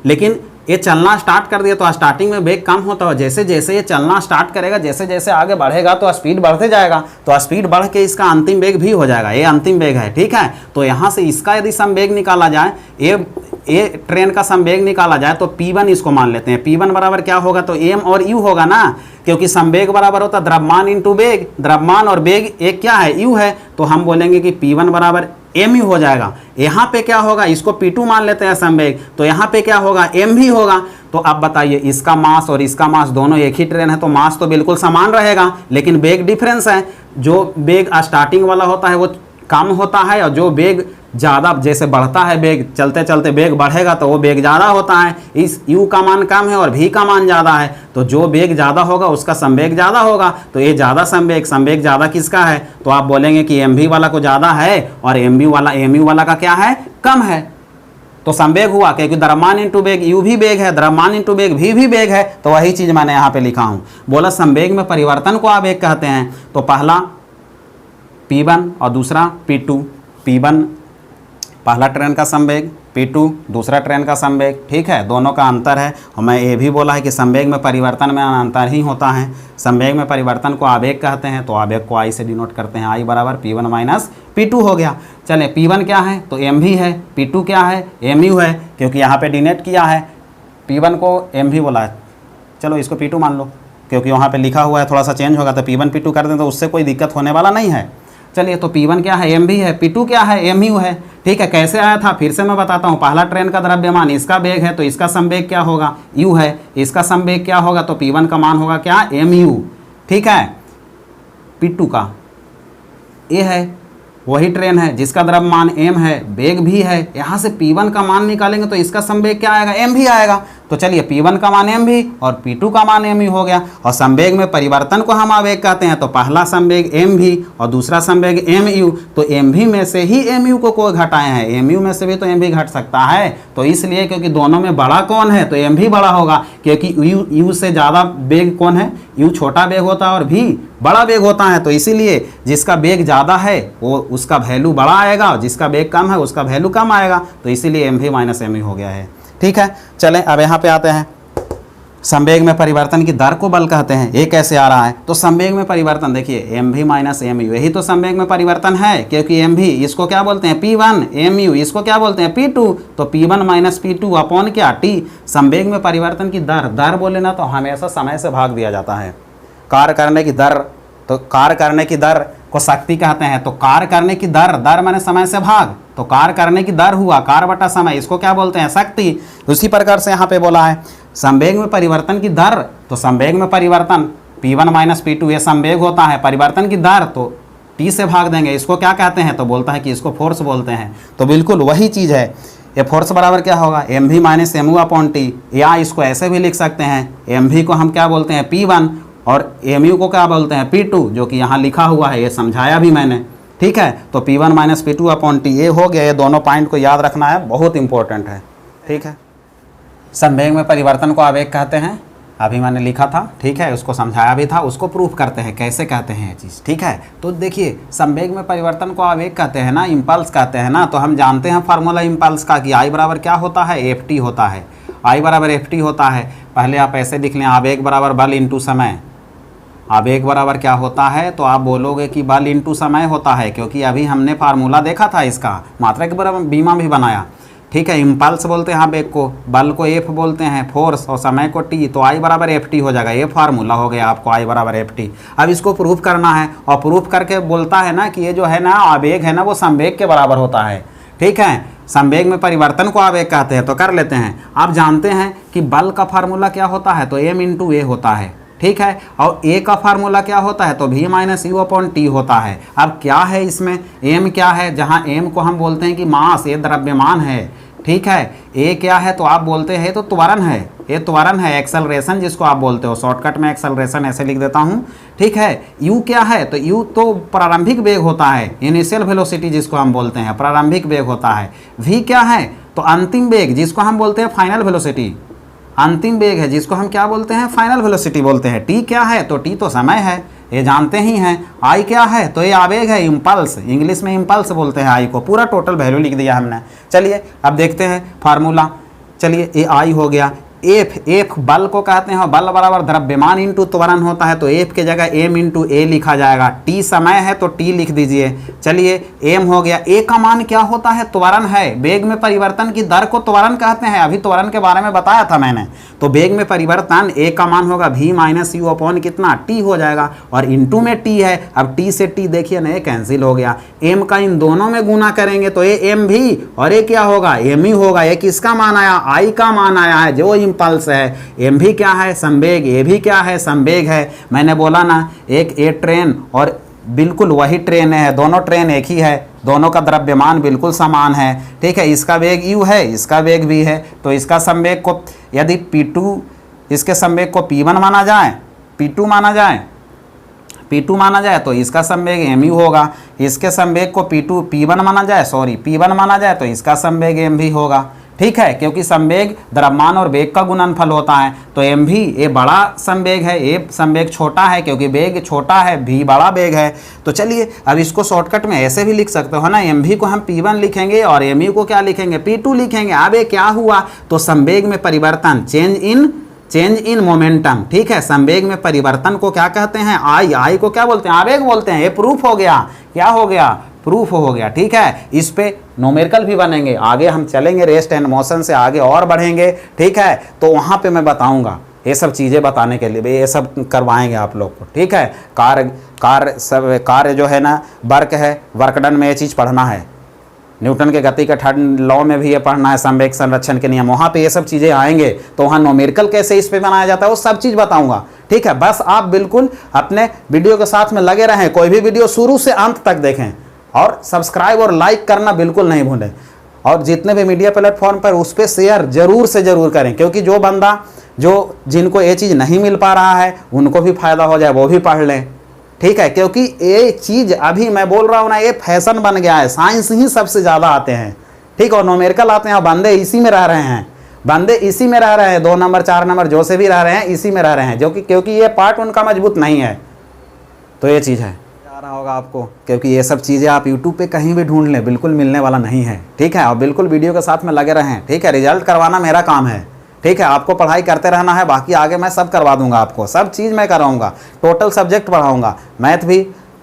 लेकिन ये चलना स्टार्ट कर दिया तो स्टार्टिंग में वेग कम होता है, जैसे जैसे ये चलना स्टार्ट करेगा, जैसे जैसे आगे बढ़ेगा तो स्पीड बढ़ते जाएगा, तो स्पीड बढ़ के इसका अंतिम वेग भी हो जाएगा, ये अंतिम वेग है, ठीक है। तो यहाँ से इसका यदि संवेग निकाला जाए, ये ट्रेन का संवेग निकाला जाए तो P1 इसको मान लेते हैं। P1 बराबर क्या होगा? तो m और u होगा ना, क्योंकि संवेग बराबर होता है द्रव्यमान इंटू वेग, द्रव्यमान और वेग एक क्या है? u है। तो हम बोलेंगे कि P1 बराबर mu हो जाएगा। यहाँ पे क्या होगा? इसको P2 मान लेते हैं संवेग, तो यहाँ पे क्या होगा? m भी होगा। तो अब बताइए, इसका मास और इसका मास दोनों एक ही ट्रेन है, तो मास तो बिल्कुल समान रहेगा, लेकिन वेग डिफरेंस है। जो वेग स्टार्टिंग वाला होता है वो कम होता है, और जो वेग ज़्यादा जैसे बढ़ता है, वेग चलते चलते वेग बढ़ेगा तो वो वेग ज़्यादा होता है। इस u का मान कम है और v का मान ज़्यादा है, तो जो वेग ज़्यादा होगा उसका संवेग ज़्यादा होगा। तो ये ज़्यादा संवेग ज़्यादा किसका है? तो आप बोलेंगे कि mv वाला को ज़्यादा है और mu वाला का क्या है? कम है। तो संवेग हुआ, क्योंकि द्रव्यमान इंटू वेग u भी वेग है, द्रव्यमान इंटू वेग v भी वेग है, तो वही चीज़ मैंने यहाँ पे लिखा हूँ। बोला संवेग में परिवर्तन को आवेग कहते हैं, तो पहला P1 और दूसरा P2। P1 पहला ट्रेन का संवेग, P2 दूसरा ट्रेन का संवेग, ठीक है, दोनों का अंतर है। और मैं ये भी बोला है कि संवेग में परिवर्तन में अंतर ही होता है। संवेग में परिवर्तन को आवेग कहते हैं, तो आवेग को I से डिनोट करते हैं, I बराबर P1 माइनस P2 हो गया। चले, P1 क्या है? तो mv है, P2 क्या है? mu है, क्योंकि यहाँ पे डिनोट किया है, P1 को mv बोला है, चलो इसको P2 मान लो, क्योंकि वहाँ पे लिखा हुआ है, थोड़ा सा चेंज होगा, तो P1 P2 कर दें तो उससे कोई दिक्कत होने वाला नहीं है। चलिए, तो P1 क्या है? mv है, P2 क्या है? mu है, ठीक है। कैसे आया था फिर से मैं बताता हूँ। पहला ट्रेन का द्रव्यमान, इसका वेग है तो इसका संवेग क्या होगा? u है, इसका संवेग क्या होगा? तो P1 का मान होगा क्या? mu, ठीक है। P2 का ये है, वही ट्रेन है जिसका द्रव्यमान m है, वेग भी है। यहाँ से P1 का मान निकालेंगे तो इसका संवेग क्या आएगा? m भी आएगा। तो चलिए, P1 का मान mv और P2 का मान mu हो गया। और संवेग में परिवर्तन को हम आवेग कहते हैं, तो पहला संवेग mv और दूसरा संवेग mu। तो mv में से ही mu को कोई घटाए हैं, mu में से भी तो mv घट सकता है। तो इसलिए क्योंकि दोनों में बड़ा कौन है? तो mv बड़ा होगा, क्योंकि u से ज़्यादा वेग कौन है? u छोटा वेग होता है और v बड़ा वेग होता है। तो इसीलिए जिसका वेग ज़्यादा है वो उसका वैल्यू बड़ा आएगा, और जिसका वेग कम है उसका वैल्यू कम आएगा। तो इसीलिए mv माइनस mu हो गया है, ठीक है। चलें, अब यहाँ पे आते हैं। संवेग में परिवर्तन की दर को बल कहते हैं। ये कैसे आ रहा है? तो संवेग में परिवर्तन देखिए, mv माइनस mu, यही तो संवेग में परिवर्तन है, क्योंकि mv इसको क्या बोलते हैं? P1, mu इसको क्या बोलते हैं? P2। तो P1 माइनस P2 अपॉन क्या? T। संवेग में परिवर्तन की दर बोले ना तो हमेशा समय से भाग दिया जाता है। कार्य करने की दर, तो कार्य करने की दर को शक्ति कहते हैं। तो कार्य करने की दर माने समय से भाग, तो कार्य करने की दर हुआ कार्य बटा समय, इसको क्या बोलते हैं? शक्ति। उसी प्रकार से यहाँ पे बोला है संवेग में परिवर्तन की दर, तो संवेग में परिवर्तन P1 माइनस P2 ये संवेग होता है। परिवर्तन की दर तो T से भाग देंगे, इसको क्या कहते हैं? तो बोलता है कि इसको फोर्स बोलते हैं। तो बिल्कुल वही चीज़ है। ये फोर्स बराबर क्या होगा? mv minus mu upon T, या इसको ऐसे भी लिख सकते हैं, mv को हम क्या बोलते हैं? P1 और mu को क्या बोलते हैं? P2, जो कि यहाँ लिखा हुआ है, ये समझाया भी मैंने, ठीक है। तो P1 minus P2 upon T ये हो गया। ये दोनों पॉइंट को याद रखना है, बहुत इंपॉर्टेंट है, ठीक है। संवेग में परिवर्तन को आवेग कहते हैं, अभी मैंने लिखा था, ठीक है, उसको समझाया भी था। उसको प्रूफ करते हैं कैसे कहते हैं ये चीज़, ठीक है। तो देखिए, संवेग में परिवर्तन को आवेग कहते हैं ना, इम्पल्स कहते हैं ना। तो हम जानते हैं फार्मूला इम्पल्स का कि I बराबर क्या होता है? ft होता है। I बराबर ft होता है। पहले आप ऐसे लिख लें, आवेग बराबर बल इंटू समय, आवेग बराबर क्या होता है, तो आप बोलोगे कि बल इंटू समय होता है, क्योंकि अभी हमने फार्मूला देखा था इसका, मात्रा के बराबर बीमा भी बनाया। ठीक है, इम्पल्स बोलते हैं आवेग को, बल को एफ बोलते हैं फोर्स, और समय को टी, तो आई बराबर एफ टी हो जाएगा। ये फार्मूला हो गया आपको, आई बराबर एफ टी। अब इसको प्रूफ करना है, और प्रूफ करके बोलता है ना कि ये जो है ना आवेग है ना वो संवेग के बराबर होता है। ठीक है, संवेग में परिवर्तन को आवेग कहते हैं, तो कर लेते हैं। आप जानते हैं कि बल का फार्मूला क्या होता है, तो एम इंटू ए होता है। ठीक है, और ए का फार्मूला क्या होता है, तो v minus you upon T होता है। अब क्या है इसमें, एम क्या है, जहाँ एम को हम बोलते हैं कि मास, ये द्रव्यमान है। ठीक है, ए क्या है, तो आप बोलते हैं तो त्वरण है, ये त्वरण है, एक्सेलरेशन जिसको आप बोलते हो, शॉर्टकट में एक्सेलरेशन ऐसे लिख देता हूँ। ठीक है, यू क्या है, तो यू तो प्रारंभिक वेग होता है, इनिशियल वेलोसिटी जिसको हम बोलते हैं, प्रारंभिक वेग होता है। वी क्या है, तो अंतिम वेग जिसको हम बोलते हैं फाइनल वेलोसिटी, अंतिम वेग है जिसको हम क्या बोलते हैं, फाइनल वेलोसिटी बोलते हैं। टी क्या है, तो टी तो समय है, ये जानते ही हैं। आई क्या है, तो ये आवेग है, इम्पल्स, इंग्लिश में इम्पल्स बोलते हैं आई को। पूरा टोटल वैल्यू लिख दिया हमने। चलिए अब देखते हैं फार्मूला। चलिए ये आई हो गया। एफ, एफ बल को कहते हैं, और बल बराबर द्रव्यमान इंटू त्वरण होता है, तो एफ के जगह एम इंटू ए लिखा जाएगा। टी समय है तो टी लिख दीजिए। चलिए एम हो गया। ए का मान क्या होता है, त्वरण है, वेग में परिवर्तन की दर को त्वरण कहते हैं, अभी त्वरण के बारे में बताया था मैंने। तो वेग में परिवर्तन ए का मान होगा v माइनस यू अपॉन कितना, टी हो जाएगा, और इंटू में टी है। अब टी से टी देखिए ना, ये कैंसिल हो गया। एम का इन दोनों में गुना करेंगे तो ये एम भी, और ये क्या होगा, एम ही होगा। ये किसका मान आया, आई का मान आया है, जो इम्पल्स है। एम भी क्या है, संवेग, ए भी क्या है, संवेग है। मैंने बोला ना, एक ए ट्रेन और बिल्कुल वही ट्रेन है, दोनों ट्रेन एक ही है, दोनों का द्रव्यमान बिल्कुल समान है। ठीक है, इसका वेग u है, इसका वेग v है, तो इसका संवेग को यदि p2, इसके संवेग को p1 माना जाए, p2 माना जाए, p2 माना जाए तो इसका संवेग mu होगा। इसके संवेग को p1 माना जाए, p1 माना जाए तो इसका संवेग mv होगा। ठीक है, क्योंकि संवेग द्रव्यमान और वेग का गुणनफल होता है, तो एम भी ये बड़ा संवेग है, ए संवेग छोटा है, क्योंकि वेग छोटा है, भी बड़ा वेग है। तो चलिए अब इसको शॉर्टकट में ऐसे भी लिख सकते हो ना, एम भी को हम P1 लिखेंगे और एम यू को क्या लिखेंगे, P2 लिखेंगे। अब ये क्या हुआ, तो संवेग में परिवर्तन, चेंज इन मोमेंटम। ठीक है, संवेग में परिवर्तन को क्या कहते हैं, आई, आई को क्या बोलते हैं, आवेग बोलते हैं। ये प्रूफ हो गया, क्या हो गया, प्रूफ हो गया। ठीक है, इस पे न्यूमेरिकल भी बनेंगे, आगे हम चलेंगे रेस्ट एंड मोशन से आगे और बढ़ेंगे। ठीक है, तो वहाँ पे मैं बताऊंगा ये सब चीज़ें बताने के लिए, ये सब करवाएंगे आप लोग को। ठीक है, कार्य जो है ना, वर्क है, वर्क डन में ये चीज़ पढ़ना है। न्यूटन के गति के थर्ड लॉ में भी ये पढ़ना है, संवेग संरक्षण के नियम, वहाँ पे ये सब चीज़ें आएंगे। तो वहाँ न्यूमेरिकल कैसे इस पे बनाया जाता है वो सब चीज़ बताऊंगा। ठीक है, बस आप बिल्कुल अपने वीडियो के साथ में लगे रहें, कोई भी वीडियो शुरू से अंत तक देखें, और सब्सक्राइब और लाइक करना बिल्कुल नहीं भूलें। और जितने भी मीडिया प्लेटफॉर्म पर उस पर शेयर जरूर से ज़रूर करें, क्योंकि जो बंदा जिनको ये चीज़ नहीं मिल पा रहा है उनको भी फायदा हो जाए, वो भी पढ़ लें। ठीक है, क्योंकि ये चीज़ अभी मैं बोल रहा हूँ ना, ये फैशन बन गया है, साइंस ही सबसे ज़्यादा आते हैं। ठीक, और न्यूमेरिकल आते हैं, और बंदे इसी में रह रहे हैं, बंदे इसी में रह रहे हैं, 2 नंबर 4 नंबर जो से भी रह रहे हैं इसी में रह रहे हैं, जो कि क्योंकि ये पार्ट उनका मजबूत नहीं है। तो ये चीज़ है, आ रहा होगा आपको, क्योंकि ये सब चीज़ें आप YouTube पे कहीं भी ढूंढ लें, बिल्कुल मिलने वाला नहीं है। ठीक है, और बिल्कुल वीडियो के साथ में लगे रहें। ठीक है, रिजल्ट करवाना मेरा काम है। ठीक है, आपको पढ़ाई करते रहना है, बाकी आगे मैं सब करवा दूंगा, आपको सब चीज़ मैं कराऊंगा, टोटल सब्जेक्ट पढ़ाऊंगा, मैथ भी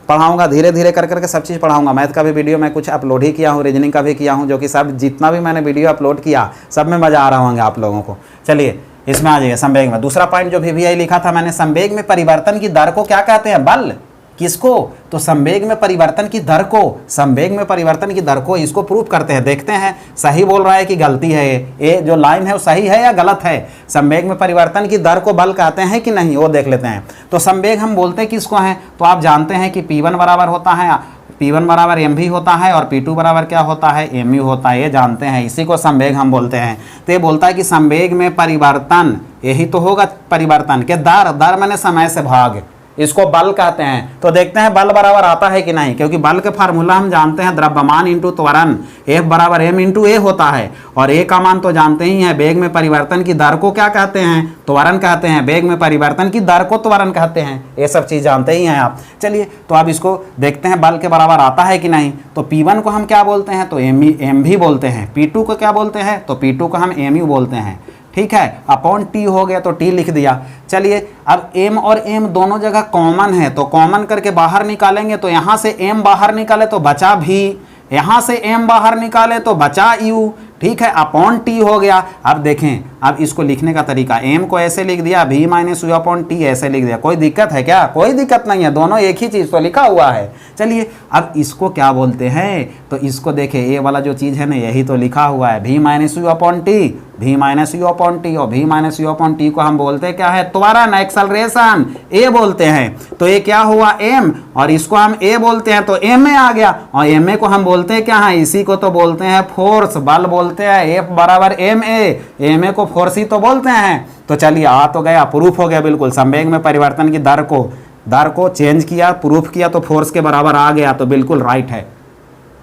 पढ़ाऊंगा, धीरे धीरे कर करके सब चीज़ पढ़ाऊंगा। मैथ का भी वीडियो मैं कुछ अपलोड ही किया हूँ, रीजनिंग का भी किया हूँ, जो कि सब जितना भी मैंने वीडियो अपलोड किया सब में मज़ा आ रहा होंगे आप लोगों को। चलिए इसमें आ जाइए, संवेग में दूसरा पॉइंट जो VVI लिखा था मैंने, संवेग में परिवर्तन की दर को क्या कहते हैं, बल। किसको, तो संवेग में परिवर्तन की दर को, संवेग में परिवर्तन की दर को, इसको प्रूफ करते हैं। देखते हैं सही बोल रहा है कि गलती है, ये जो लाइन है वो सही है या गलत है। संवेग में परिवर्तन की दर को बल कहते हैं कि नहीं, वो देख लेते हैं। तो संवेग हम बोलते हैं किसको हैं, तो आप जानते हैं कि P1 बराबर होता है, P1 बराबर mv होता है, और P2 बराबर क्या होता है, mu होता है, ये जानते हैं, इसी को संवेग हम बोलते हैं। तो ये बोलता है कि संवेग में परिवर्तन, यही तो होगा परिवर्तन के दर, दर मैंने समय से भाग, इसको बल कहते हैं। तो देखते हैं बल बराबर आता है कि नहीं, क्योंकि बल के फार्मूला हम जानते हैं, द्रव्यमान इंटू त्वरण, F बराबर m इंटू ए होता है, और ए का मान तो जानते ही हैं। वेग में परिवर्तन की दर को क्या कहते हैं, त्वरण कहते हैं, वेग में परिवर्तन की दर को त्वरण कहते हैं, ये सब चीज़ जानते ही हैं आप। चलिए तो अब इसको देखते हैं बल के बराबर आता है कि नहीं। तो P1 को हम क्या बोलते हैं, तो एम भी बोलते हैं। P2 को क्या बोलते हैं, तो P2 को हम mu बोलते हैं। ठीक है, अपॉन टी हो गया तो टी लिख दिया। चलिए अब m और m दोनों जगह कॉमन है तो कॉमन करके बाहर निकालेंगे, तो यहाँ से m बाहर निकाले तो बचा v, यहाँ से m बाहर निकाले तो बचा u, ठीक है, अपॉन टी हो गया। अब देखें, अब इसको लिखने का तरीका, m को ऐसे लिख दिया, v minus you upon T ऐसे लिख दिया। कोई दिक्कत है क्या? कोई दिक्कत नहीं है, दोनों एक ही चीज़ तो लिखा हुआ है। चलिए अब इसको क्या बोलते हैं, तो इसको देखें, ये वाला जो चीज़ है ना यही तो लिखा हुआ है, v minus you upon T, v minus you upon T, और v minus you upon T को हम बोलते हैं क्या है? त्वरण, एक्सेलरेशन, a बोलते हैं। तो ये क्या हुआ? m, और इसको हम a बोलते हैं तो m में आ गया, और m a को हम बोलते हैं क्या है? इसी को तो बोलते हैं फोर्स, बल बोलते हैं, F बराबर ma को फोर्स ही तो बोलते हैं। तो चलिए आ तो गया, प्रूफ हो गया बिल्कुल। संवेग में परिवर्तन की दर को चेंज किया, प्रूफ किया तो फोर्स के बराबर आ गया, तो बिल्कुल राइट है,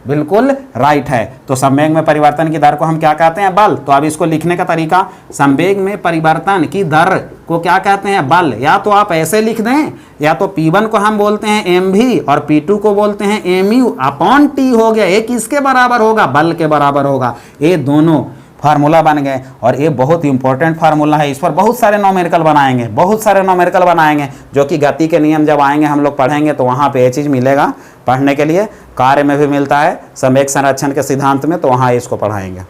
बिल्कुल राइट है। तो संवेग में परिवर्तन की दर को हम क्या कहते हैं? बल। तो अब इसको लिखने का तरीका, संवेग में परिवर्तन की दर को क्या कहते हैं? बल। या तो आप ऐसे लिख दें, या तो P1 को हम बोलते हैं mv और P2 को बोलते हैं mu अपॉन टी हो गया। ये किसके बराबर होगा? बल के बराबर होगा। ये दोनों फार्मूला बन गए, और ये बहुत इंपॉर्टेंट फार्मूला है। इस पर बहुत सारे न्यूमेरिकल बनाएंगे, बहुत सारे न्यूमेरिकल बनाएंगे, जो कि गति के नियम जब आएंगे हम लोग पढ़ेंगे तो वहाँ पे ये चीज़ मिलेगा पढ़ने के लिए। कार्य में भी मिलता है, संवेग संरक्षण के सिद्धांत में, तो वहाँ इसको पढ़ाएंगे।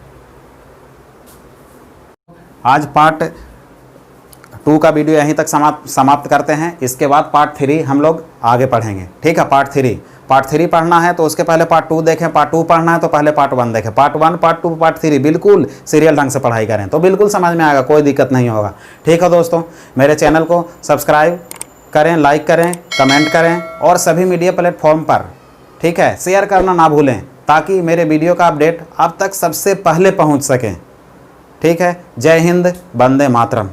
आज पार्ट 2 का वीडियो यहीं तक समाप्त करते हैं। इसके बाद पार्ट 3 हम लोग आगे पढ़ेंगे, ठीक है। पार्ट 3 पढ़ना है तो उसके पहले पार्ट 2 देखें, पार्ट 2 पढ़ना है तो पहले पार्ट 1 देखें। पार्ट 1, पार्ट 2, पार्ट 3 बिल्कुल सीरियल ढंग से पढ़ाई करें तो बिल्कुल समझ में आएगा, कोई दिक्कत नहीं होगा, ठीक है दोस्तों। मेरे चैनल को सब्सक्राइब करें, लाइक करें, कमेंट करें, और सभी मीडिया प्लेटफॉर्म पर, ठीक है, शेयर करना ना भूलें, ताकि मेरे वीडियो का अपडेट आप तक सबसे पहले पहुँच सकें, ठीक है। जय हिंद, वंदे मातरम।